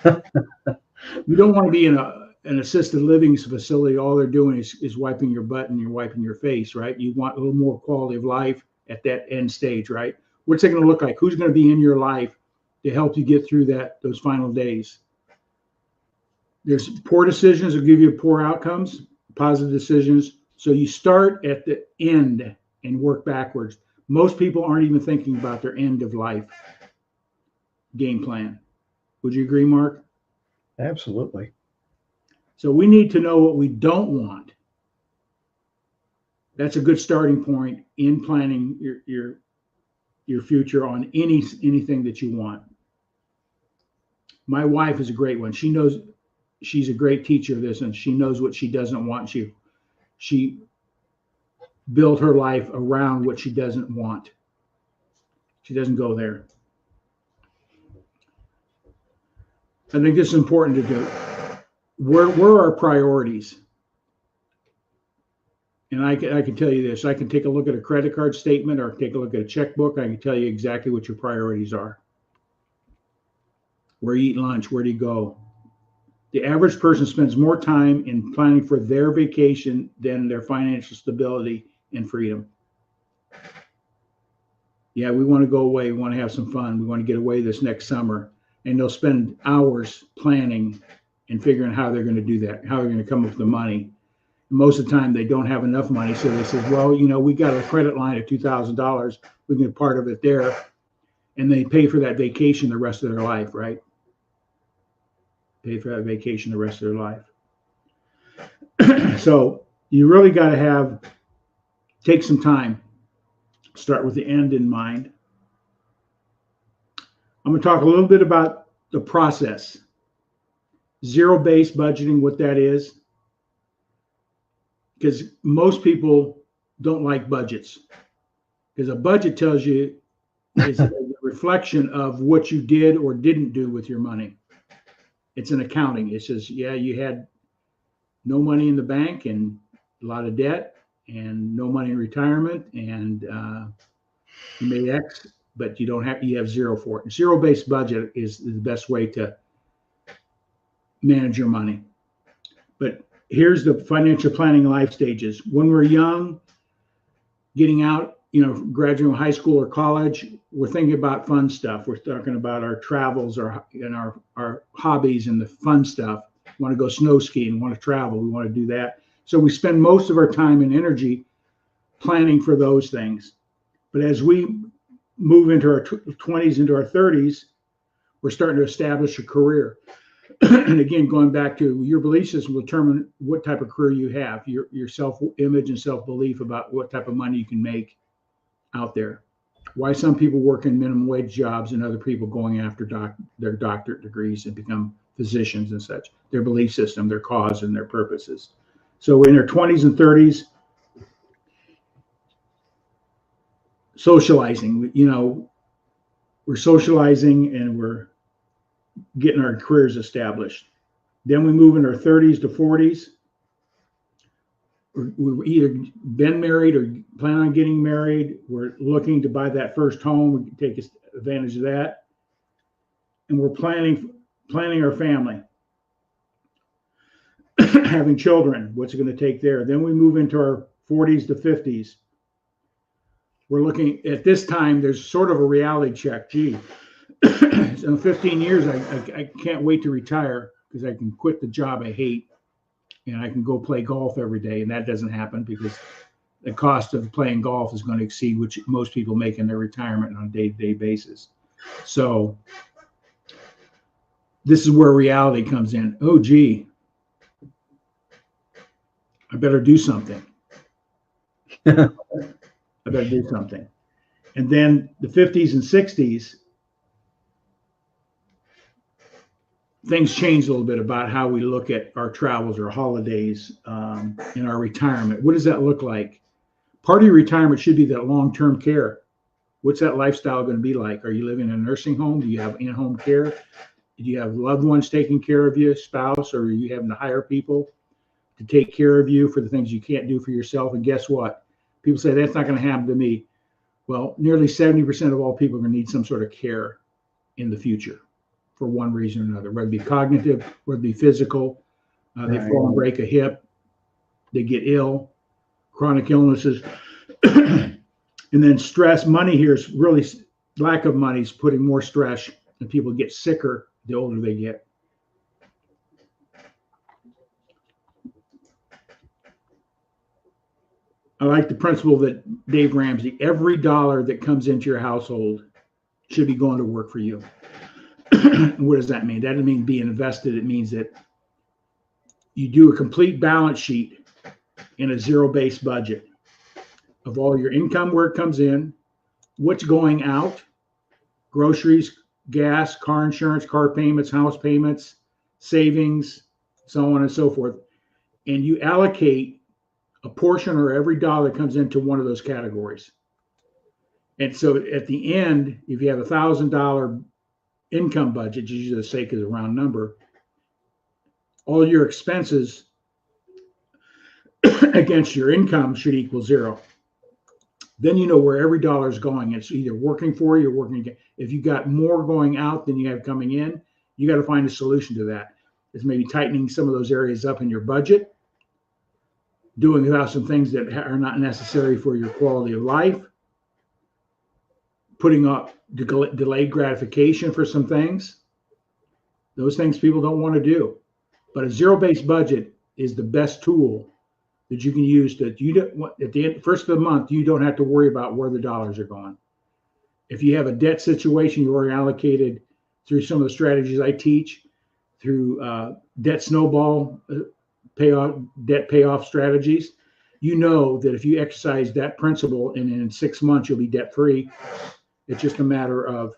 You don't want to be in an assisted living facility. All they're doing is wiping your butt and you're wiping your face, right? You want a little more quality of life at that end stage, right? What's it going to look like? Who's going to be in your life to help you get through those final days? There's poor decisions will give you poor outcomes, positive decisions. So you start at the end and work backwards. Most people aren't even thinking about their end of life game plan. Would you agree, Mark? Absolutely. So we need to know what we don't want. That's a good starting point in planning your future on anything that you want. My wife is a great one. She knows, she's a great teacher of this, and she knows what she doesn't want. She built her life around what she doesn't want. She doesn't go there. I think this is important to do. Where are our priorities? And I can tell you this. I can take a look at a credit card statement or take a look at a checkbook. I can tell you exactly what your priorities are. Where you eat lunch, where do you go? The average person spends more time in planning for their vacation than their financial stability and freedom. Yeah, we want to go away. We want to have some fun. We want to get away this next summer. And they'll spend hours planning and figuring how they're going to do that, how they're going to come up with the money. Most of the time, they don't have enough money. So they say, well, we got a credit line of $2,000. We can get part of it there. And they pay for that vacation the rest of their life, right? Pay for that vacation the rest of their life. So you really got to take some time. Start with the end in mind. I'm going to talk a little bit about the process. Zero-based budgeting, what that is. Because most people don't like budgets. Because a budget tells you is a reflection of what you did or didn't do with your money. It's an accounting. It says, yeah, you had no money in the bank and a lot of debt and no money in retirement, and you made X, but you have zero for it. Zero-based budget is the best way to manage your money. But here's the financial planning life stages. When we're young, getting out, graduating high school or college, we're thinking about fun stuff. We're talking about our travels, our hobbies and the fun stuff. We want to go snow skiing, we want to travel, we want to do that. So we spend most of our time and energy planning for those things. But as we move into our 20s, into our 30s, we're starting to establish a career. And again, going back to your belief system will determine what type of career you have, your self-image and self-belief about what type of money you can make out there. Why some people work in minimum wage jobs and other people going after their doctorate degrees and become physicians and such. Their belief system, their cause, and their purposes. So in their 20s and 30s, socializing, we're socializing and we're getting our careers established. Then we move in our 30s to 40s. We've either been married or plan on getting married. We're looking to buy that first home. We can take advantage of that. And we're planning our family. Having children, what's it going to take there? Then we move into our 40s to 50s. We're looking at this time, there's sort of a reality check. Gee, in 15 years, I can't wait to retire because I can quit the job I hate and I can go play golf every day. And that doesn't happen because the cost of playing golf is going to exceed what most people make in their retirement on a day-to-day basis. So this is where reality comes in. Oh, gee, I better do something. I better do something. And then the 50s and 60s, things change a little bit about how we look at our travels or holidays in our retirement. What does that look like? Part of your retirement should be that long-term care. What's that lifestyle going to be like? Are you living in a nursing home? Do you have in-home care? Do you have loved ones taking care of you, spouse, or are you having to hire people to take care of you for the things you can't do for yourself? And guess what? People say that's not going to happen to me. Well, nearly 70% of all people are going to need some sort of care in the future for one reason or another, whether it be cognitive, whether it be physical. They fall and break a hip, they get ill, chronic illnesses. And then stress. Money here is really, lack of money is putting more stress, and people get sicker the older they get. I like the principle that Dave Ramsey, every dollar that comes into your household should be going to work for you. What does that mean? That doesn't mean being invested. It means that you do a complete balance sheet in a zero-based budget of all your income, where it comes in, what's going out, groceries, gas, car insurance, car payments, house payments, savings, so on and so forth. And you allocate a portion or every dollar comes into one of those categories. And so at the end, if you have $1,000 income budget, just use the sake as a round number, all your expenses against your income should equal zero. Then you know where every dollar is going. It's either working for you or working against. If you got more going out than you have coming in, you got to find a solution to that. It's maybe tightening some of those areas up in your budget, doing without some things that are not necessary for your quality of life, putting up delayed gratification for some things. Those things people don't want to do. But a zero-based budget is the best tool that you can use, that you don't, at the end, first of the month, you don't have to worry about where the dollars are going. If you have a debt situation, you already allocated through some of the strategies I teach, through debt snowball debt payoff strategies, you know that if you exercise that principle and in 6 months you'll be debt free. It's just a matter of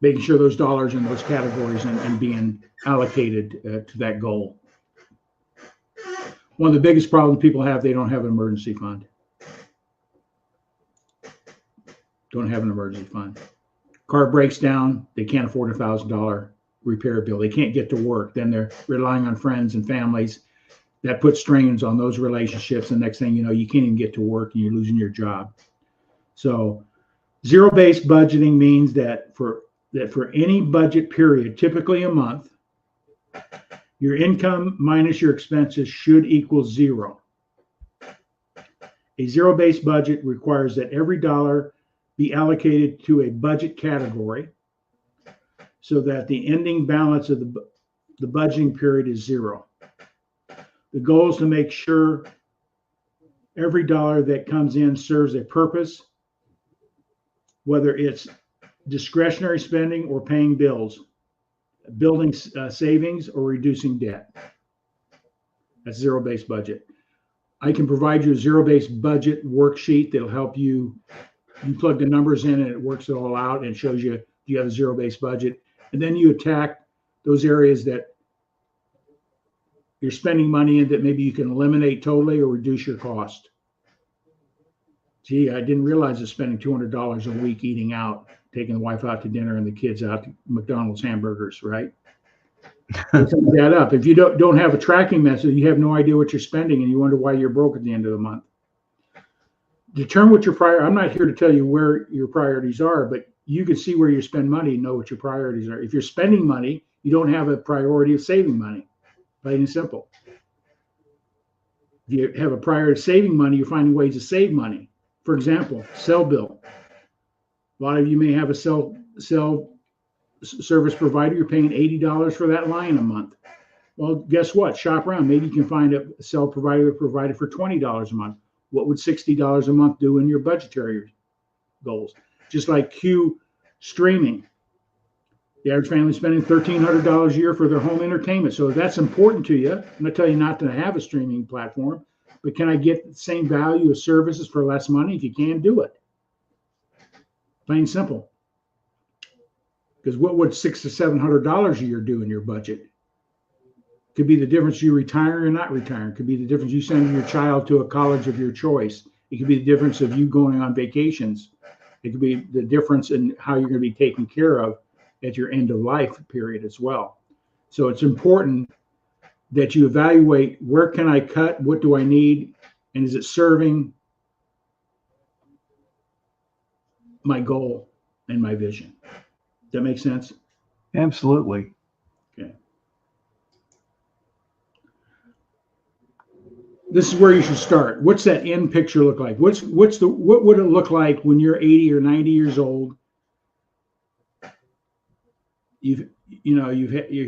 making sure those dollars in those categories and being allocated to that goal. One of the biggest problems people have, they don't have an emergency fund. Don't have an emergency fund. Car breaks down, they can't afford $1,000 repair bill. They can't get to work. Then they're relying on friends and families. That puts strains on those relationships. And next thing you know, you can't even get to work and you're losing your job. So zero-based budgeting means that for any budget period, typically a month, your income minus your expenses should equal zero. A zero-based budget requires that every dollar be allocated to a budget category so that the ending balance of the budgeting period is zero. The goal is to make sure every dollar that comes in serves a purpose, whether it's discretionary spending or paying bills, building savings or reducing debt. That's zero-based budget. I can provide you a zero-based budget worksheet that'll help you. You plug the numbers in and it works it all out and shows you, do you have a zero-based budget? And then you attack those areas that you're spending money in that maybe you can eliminate totally or reduce your cost. Gee, I didn't realize I was spending $200 a week eating out, taking the wife out to dinner and the kids out to McDonald's hamburgers, right? Sum that up. If you don't have a tracking method, you have no idea what you're spending and you wonder why you're broke at the end of the month. Determine what your priority. I'm not here to tell you where your priorities are, but you can see where you spend money and know what your priorities are. If you're spending money, you don't have a priority of saving money. Plain and simple. If you have a priority of saving money, you're finding ways to save money. For example, cell bill. A lot of you may have a cell service provider. You're paying $80 for that line a month. Well, guess what? Shop around. Maybe you can find a cell provider that provided for $20 a month. What would $60 a month do in your budgetary goals? Just like Q streaming. The average family is spending $1,300 a year for their home entertainment. So if that's important to you, I'm going to tell you not to have a streaming platform, but can I get the same value of services for less money? If you can, do it. Plain and simple. Because what would $600 to $700 a year do in your budget? Could be the difference you retire or not retiring. Could be the difference you send your child to a college of your choice. It could be the difference of you going on vacations. It could be the difference in how you're going to be taken care of at your end of life period as well. So it's important that you evaluate, where can I cut? What do I need? And is it serving my goal and my vision? Does that make sense? Absolutely. Okay. This is where you should start. What's that end picture look like? What would it look like when you're 80 or 90 years old? You've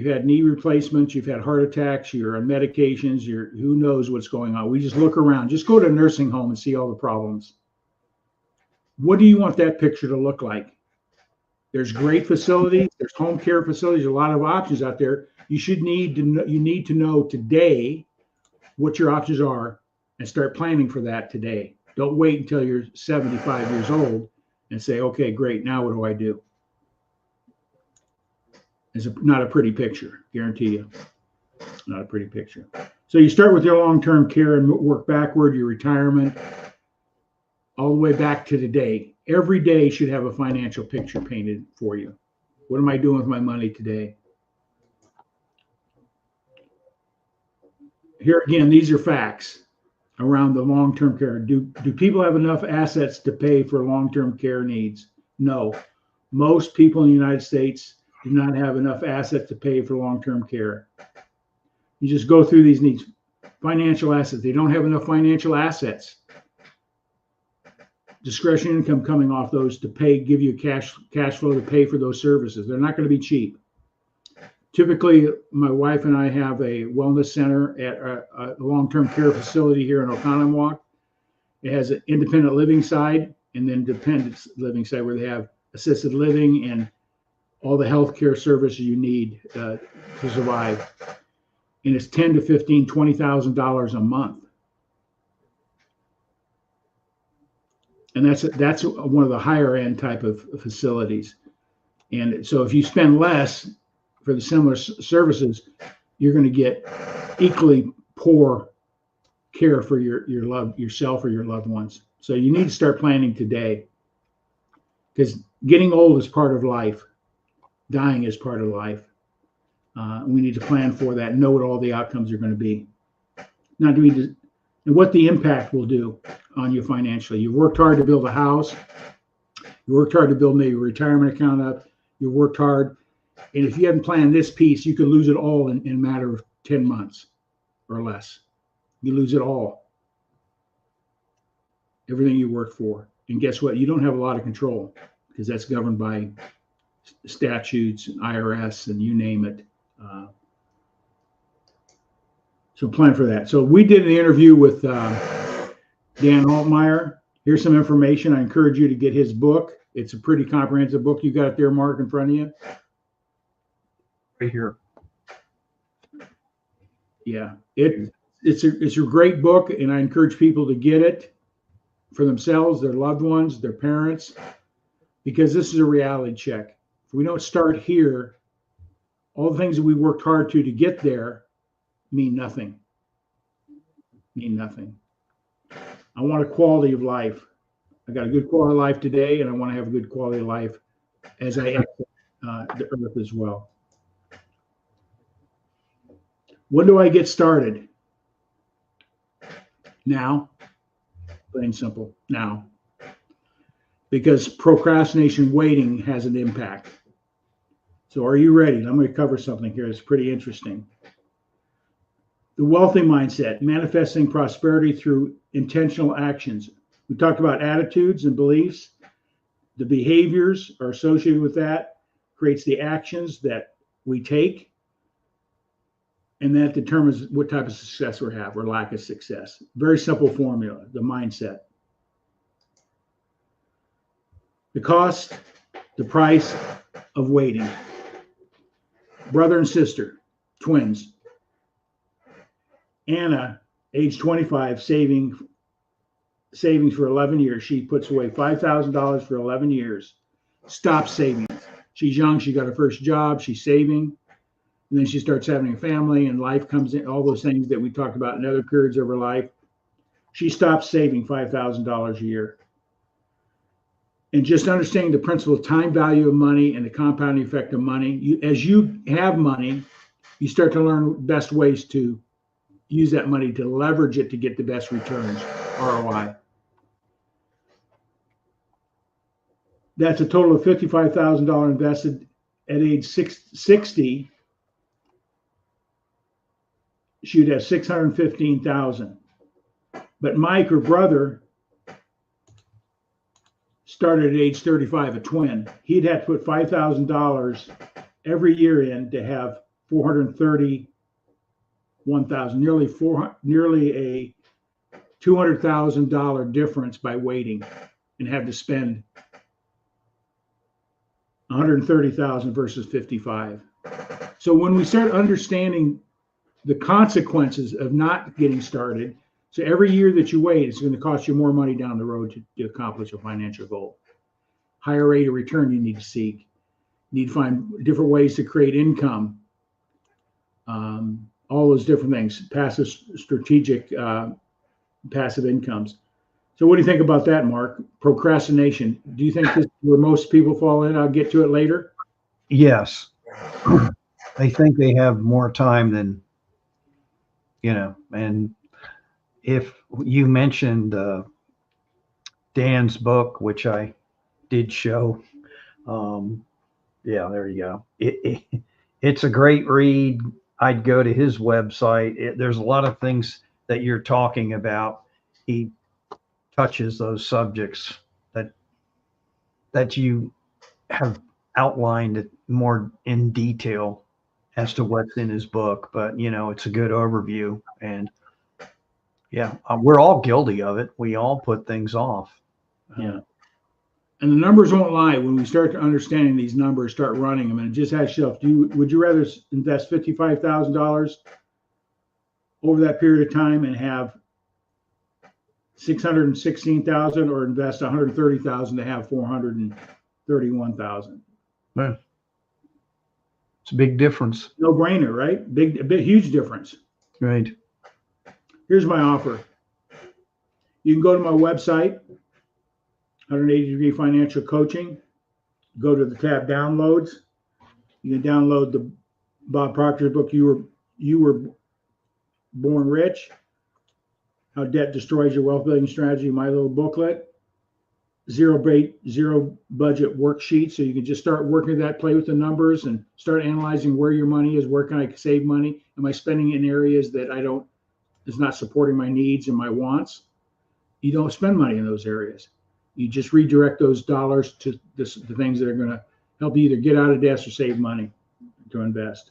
had knee replacements, you've had heart attacks, you're on medications, who knows what's going on. We just look around. Just go to a nursing home and see all the problems. What do you want that picture to look like? There's great facilities, there's home care facilities, a lot of options out there. You need to know today what your options are and start planning for that today. Don't wait until you're 75 years old and say, okay, great, now what do I do? It's not a pretty picture, guarantee you. Not a pretty picture. So you start with your long-term care and work backward, your retirement, all the way back to today. Every day should have a financial picture painted for you. What am I doing with my money today? Here again, these are facts around the long-term care. Do people have enough assets to pay for long-term care needs? No. Most people in the United States do not have enough assets to pay for long-term care. You just go through these needs. Financial assets. They don't have enough financial assets. Discretionary income coming off those to pay, give you cash flow to pay for those services. They're not going to be cheap. Typically, my wife and I have a wellness center at a long-term care facility here in Oconomowoc. It has an independent living side and then dependent living side where they have assisted living and all the healthcare services you need to survive. And it's $10,000 to $15,000, $20,000 a month. And that's one of the higher end type of facilities. And so if you spend less for the similar services, you're going to get equally poor care for yourself or your loved ones. So you need to start planning today, because getting old is part of life. Dying is part of life. We need to plan for that and know what all the outcomes are going to be. Now, and what the impact will do on you financially. You've worked hard to build a house. You worked hard to build maybe a retirement account up. You worked hard. And if you haven't planned this piece, you could lose it all in a matter of 10 months or less. You lose it all. Everything you worked for. And guess what? You don't have a lot of control, because that's governed by statutes and IRS and you name it. So plan for that. So we did an interview with Dan Altmeyer. Here's some information. I encourage you to get his book. It's a pretty comprehensive book. You got it there, Mark, in front of you? Right here. Yeah, it's a great book, and I encourage people to get it for themselves, their loved ones, their parents, because this is a reality check. If we don't start here, all the things that we worked hard to get there mean nothing. Mean nothing. I want a quality of life. I got a good quality of life today, and I want to have a good quality of life as I exit the earth as well. When do I get started? Now. Plain and simple. Now. Because procrastination, waiting, has an impact. So are you ready? I'm going to cover something here that's pretty interesting. The wealthy mindset, manifesting prosperity through intentional actions. We talked about attitudes and beliefs. The behaviors are associated with that, creates the actions that we take, and that determines what type of success we have or lack of success. Very simple formula, the mindset. The cost, the price of waiting. Brother and sister, twins. Anna, age 25, savings for 11 years. She puts away $5,000 for 11 years. Stop saving. She's young. She got her first job. She's saving. And then she starts having a family and life comes in, all those things that we talked about in other periods of her life. She stops saving $5,000 a year. And just understanding the principle of time value of money and the compounding effect of money. As you have money, you start to learn best ways to use that money to leverage it to get the best returns, ROI. That's a total of $55,000 invested at age 60. She'd have $615,000. But Mike, her brother, started at age 35, a twin. He'd have to put $5,000 every year in to have $431,000, nearly a $200,000 difference by waiting, and have to spend $130,000 versus 55. So when we start understanding the consequences of not getting started, so every year that you wait, it's going to cost you more money down the road to accomplish a financial goal. Higher rate of return you need to seek. You need to find different ways to create income. All those different things, passive, strategic, passive incomes. So what do you think about that, Mark? Procrastination. Do you think this is where most people fall in? I'll get to it later. Yes. They think they have more time than, and if you mentioned Dan's book, which I did show, yeah, there you go. It's a great read. I'd go to his website. There's a lot of things that you're talking about. He touches those subjects that you have outlined more in detail as to what's in his book. But, it's a good overview. And yeah, we're all guilty of it. We all put things off. Yeah. And the numbers won't lie. When we start understanding these numbers, start running them, and it just asks yourself, would you rather invest $55,000 over that period of time and have $616,000, or invest $130,000 to have $431,000? Yeah. It's a big difference. No brainer, right? A big, huge difference. Right. Here's my offer. You can go to my website, 180 Degree Financial Coaching. Go to the tab Downloads. You can download the Bob Proctor's book, You Were Born Rich, How Debt Destroys Your Wealth Building Strategy, my little booklet, zero budget worksheet. So you can just start working that, play with the numbers, and start analyzing where your money is. Where can I save money? Am I spending it in areas that is not supporting my needs and my wants? You don't spend money in those areas. You just redirect those dollars to the things that are going to help you either get out of debt or save money to invest.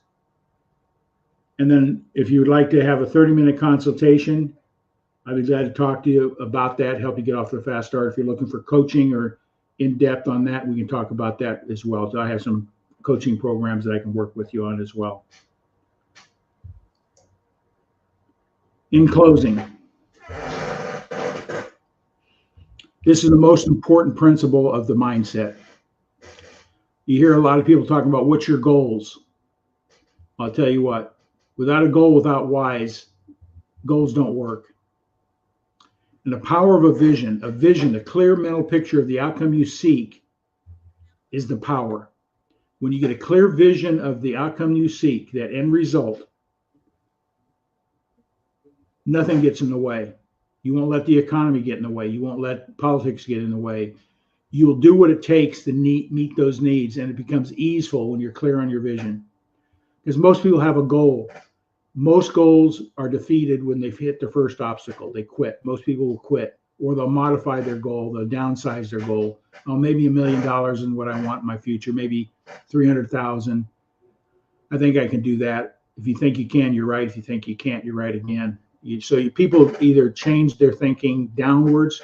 And then if you would like to have a 30-minute consultation, I'd be glad to talk to you about that, help you get off to a fast start. If you're looking for coaching or in depth on that, we can talk about that as well. So I have some coaching programs that I can work with you on as well. In closing, this is the most important principle of the mindset. You hear a lot of people talking about what's your goals. I'll tell you what, without a goal, without whys, goals don't work. And the power of a vision, a clear mental picture of the outcome you seek is the power. When you get a clear vision of the outcome you seek, that end result, nothing gets in the way. You won't let the economy get in the way. You won't let politics get in the way. You will do what it takes to meet those needs, and it becomes easeful when you're clear on your vision. Because most people have a goal. Most goals are defeated when they've hit the first obstacle. They quit. Most people will quit, or they'll modify their goal. They'll downsize their goal. Oh, maybe $1 million in what I want in my future. Maybe 300,000. I think I can do that. If you think you can, you're right. If you think you can't, you're right again. People either change their thinking downwards.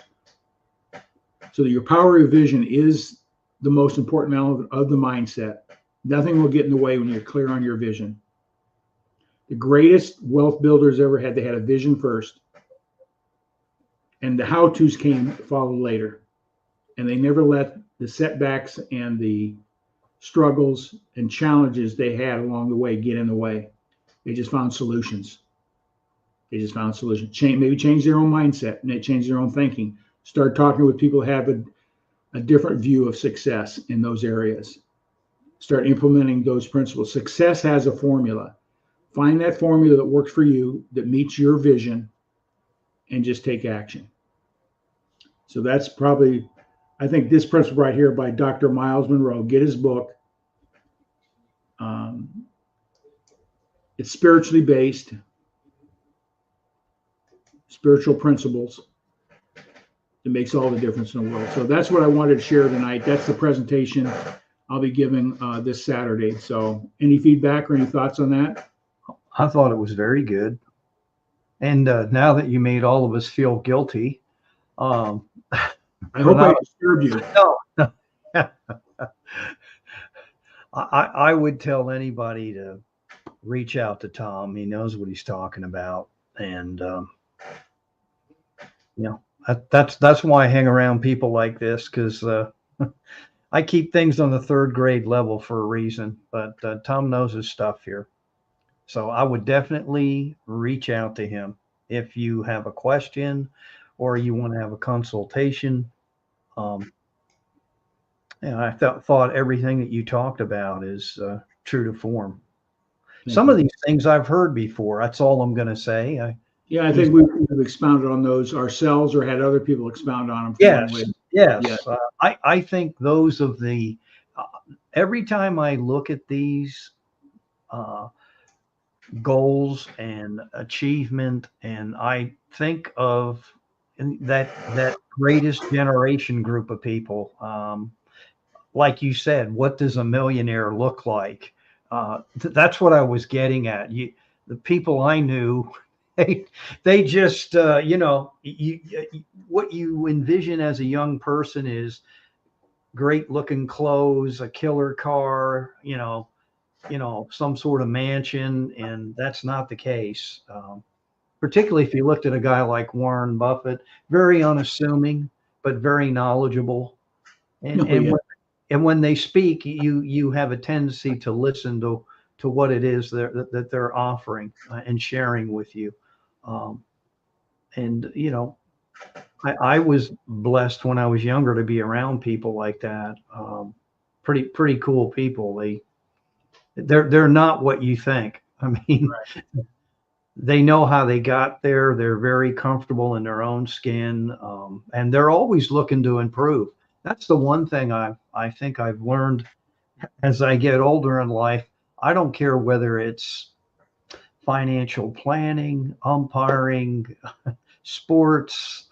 So that your power of vision is the most important element of the mindset. Nothing will get in the way when you're clear on your vision. The greatest wealth builders ever had, they had a vision first. And the how-tos followed later. And they never let the setbacks and the struggles, and challenges they had along the way get in the way. They just found solutions. They just found solutions. Maybe change their own mindset and they change their own thinking. Start talking with people who have a different view of success in those areas. Start implementing those principles. Success has a formula. Find that formula that works for you, that meets your vision, and just take action. So that's probably, I think this principle right here by Dr. Miles Monroe, get his book. It's spiritually based, spiritual principles. It makes all the difference in the world. So that's what I wanted to share tonight. That's the presentation I'll be giving this Saturday. So any feedback or any thoughts on that? I thought it was very good. And now that you made all of us feel guilty, I hope I disturbed you. No. I would tell anybody to reach out to Tom. He knows what he's talking about. And, that's why I hang around people like this, because I keep things on the third grade level for a reason. But Tom knows his stuff here. So I would definitely reach out to him if you have a question or you want to have a consultation. I thought everything that you talked about is true to form. Some of these things I've heard before. That's all I'm going to say. I think we've expounded on those ourselves or had other people expound on them. Yes. I think those of the, every time I look at these goals and achievement, and I think of that greatest generation group of people, like you said, what does a millionaire look like? That's what I was getting at. The people I knew, they just, what you envision as a young person is great looking clothes, a killer car, some sort of mansion, and that's not the case. Particularly if you looked at a guy like Warren Buffett, very unassuming, but very knowledgeable. And when they speak, you have a tendency to listen to what it is that they're offering and sharing with you. I was blessed when I was younger to be around people like that. Pretty cool people. They're not what you think. I mean, right. They know how they got there. They're very comfortable in their own skin, and they're always looking to improve. That's the one thing I think I've learned as I get older in life. I don't care whether it's financial planning, umpiring, sports,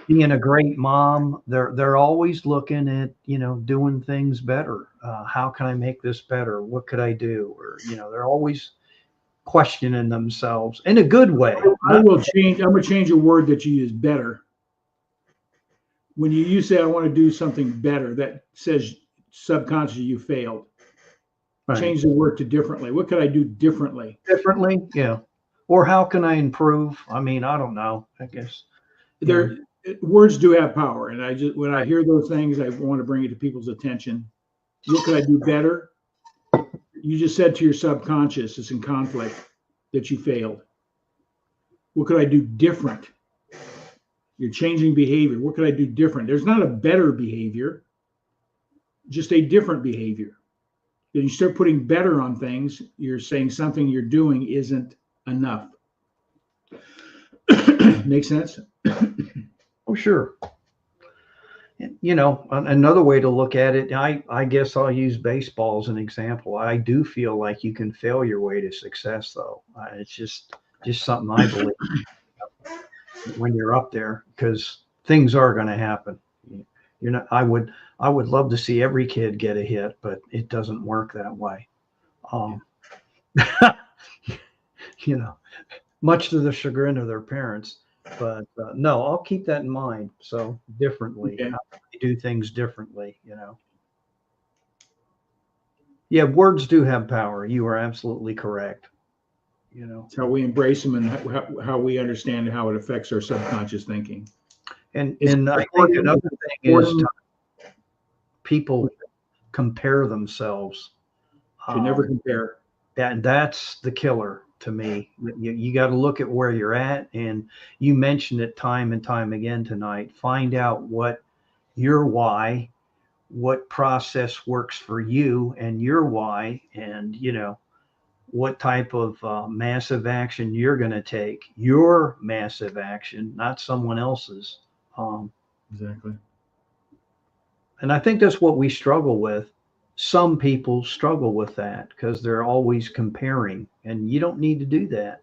being a great mom. They're always looking at, doing things better. How can I make this better? What could I do? Or, they're always questioning themselves in a good way. I'm going to change a word that you use, better. When you say, I want to do something better, that says subconsciously you failed. Right. Change the word to differently. What could I do differently? Differently, yeah. Or how can I improve? I mean, I don't know. I guess words do have power, and when I hear those things, I want to bring it to people's attention. What could I do better? You just said to your subconscious, it's in conflict, that you failed. What could I do different? You're changing behavior. What could I do different? There's not a better behavior, just a different behavior. When you start putting better on things, you're saying something you're doing isn't enough. Make sense? Oh, sure. Another way to look at it, I guess I'll use baseball as an example. I do feel like you can fail your way to success, though. It's just something I believe when you're up there, because things are going to happen. I would love to see every kid get a hit, but it doesn't work that way. Much to the chagrin of their parents. But no, I'll keep that in mind. So differently, how they do things differently, Yeah, words do have power. You are absolutely correct. It's how we embrace them and how we understand how it affects our subconscious thinking. And I think another thing is people compare themselves. Should never compare. That's the killer to me. You got to look at where you're at, and you mentioned it time and time again tonight. Find out what your why, what process works for you and your why, and what type of massive action you're going to take. Your massive action, not someone else's. Exactly. And I think that's what we struggle with. Some people struggle with that because they're always comparing, and you don't need to do that.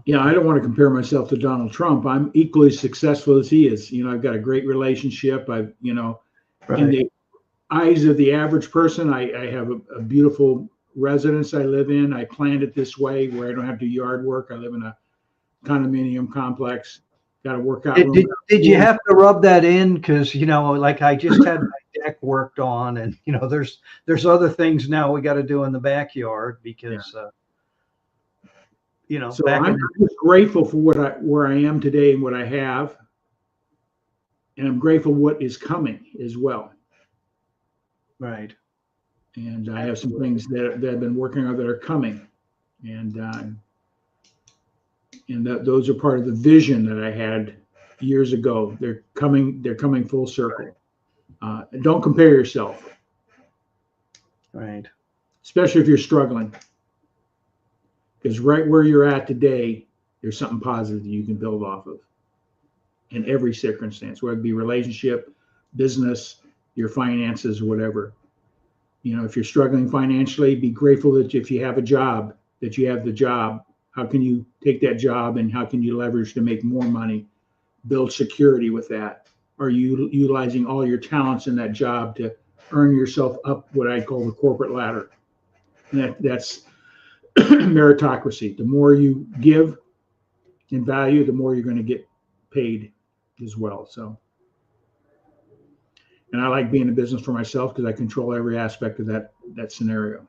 Yeah, I don't want to compare myself to Donald Trump. I'm equally successful as he is. I've got a great relationship. Right. In the eyes of the average person, I have a beautiful residence I live in. I planned it this way where I don't have to do yard work. I live in a condominium complex. Got a workout room. Did you have to rub that in? Because like I just had my deck worked on, and there's other things now we got to do in the backyard because So I'm just grateful for where I am today and what I have, and I'm grateful what is coming as well. Right. And I have some things that I've been working on that are coming, and those are part of the vision that I had years ago. They're coming full circle. Don't compare yourself, right? Especially if you're struggling, because right where you're at today, there's something positive that you can build off of in every circumstance, whether it be relationship, business, your finances, or whatever. If you're struggling financially, be grateful that if you have a job, that you have the job. How can you take that job and how can you leverage to make more money, build security with that? Are you utilizing all your talents in that job to earn yourself up what I call the corporate ladder? And that's meritocracy. The more you give in value, the more you're going to get paid as well. So, and I like being in business for myself because I control every aspect of that scenario.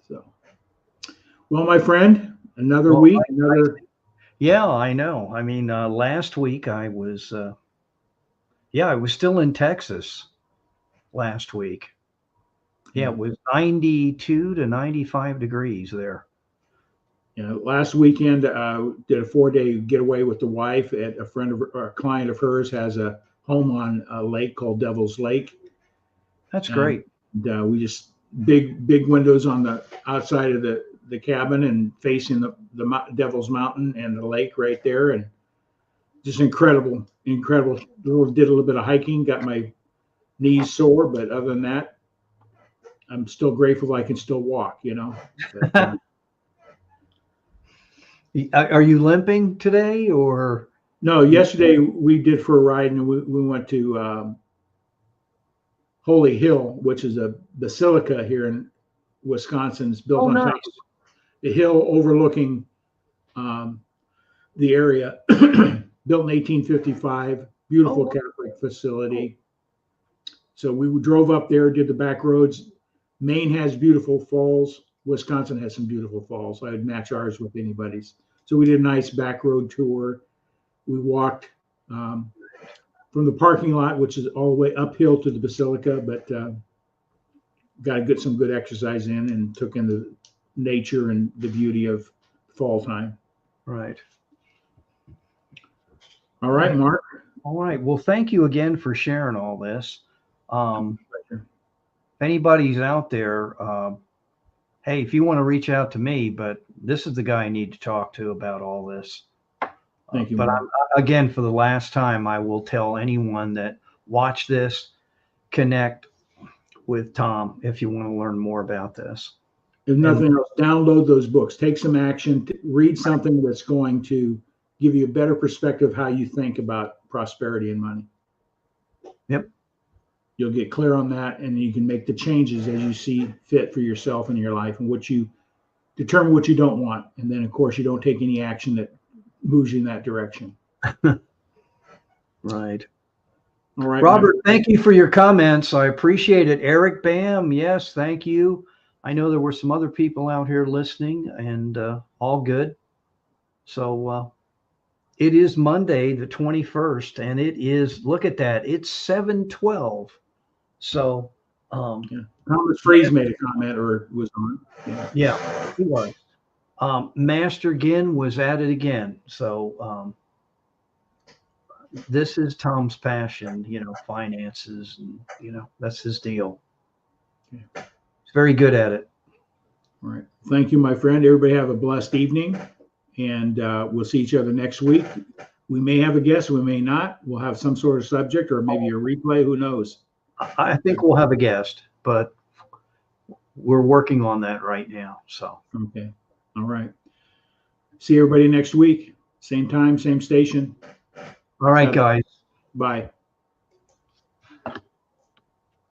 So, well, my friend, another week, another. Yeah, I know. I mean, last week I was, I was still in Texas last week. Yeah, it was 92 to 95 degrees there. Last weekend, did a 4-day getaway with the wife. At a client of hers has a home on a lake called Devil's Lake. That's great. And, we just big windows on the outside of the cabin and facing the Devil's Mountain and the lake right there, and just incredible. Did a little bit of hiking, got my knees sore, but other than that, I'm still grateful I can still walk. But, are you limping today or? No, yesterday we did for a ride, and we went to Holy Hill, which is a basilica here in Wisconsin. It's built on top of the hill overlooking the area. Built in 1855, beautiful Catholic facility. So we drove up there, did the back roads. Maine has beautiful falls. Wisconsin has some beautiful falls. I'd match ours with anybody's. So we did a nice back road tour. We walked from the parking lot, which is all the way uphill to the basilica, but got to get some good exercise in and took in the nature and the beauty of fall time. Right. All right, Mark. All right. Well, thank you again for sharing all this. If anybody's out there, hey, if you want to reach out to me, but this is the guy I need to talk to about all this. Thank you. But again, for the last time, I will tell anyone that watch this, connect with Tom if you want to learn more about this. If nothing else, download those books. Take some action. Read something that's going to give you a better perspective of how you think about prosperity and money. Yep. You'll get clear on that, and you can make the changes as you see fit for yourself and your life, and what you determine what you don't want. And then, of course, you don't take any action that moves you in that direction. Right. All right, Robert, thank you for your comments. I appreciate it. Eric Bam, yes, thank you. I know there were some other people out here listening, and all good. So it is Monday, the 21st, and it is, look at that, it's 7:12 So, Yeah. Thomas Freeze made a comment or was on. Yeah. yeah, he was. Master Ginn was at it again. So, this is Tom's passion, finances, and that's his deal. Okay. He's very good at it. All right. Thank you, my friend. Everybody have a blessed evening, and we'll see each other next week. We may have a guest, we may not. We'll have some sort of subject or maybe a replay. Who knows? I think we'll have a guest, but we're working on that right now. So, Okay. All right. See everybody next week. Same time, same station. all right, guys. Bye.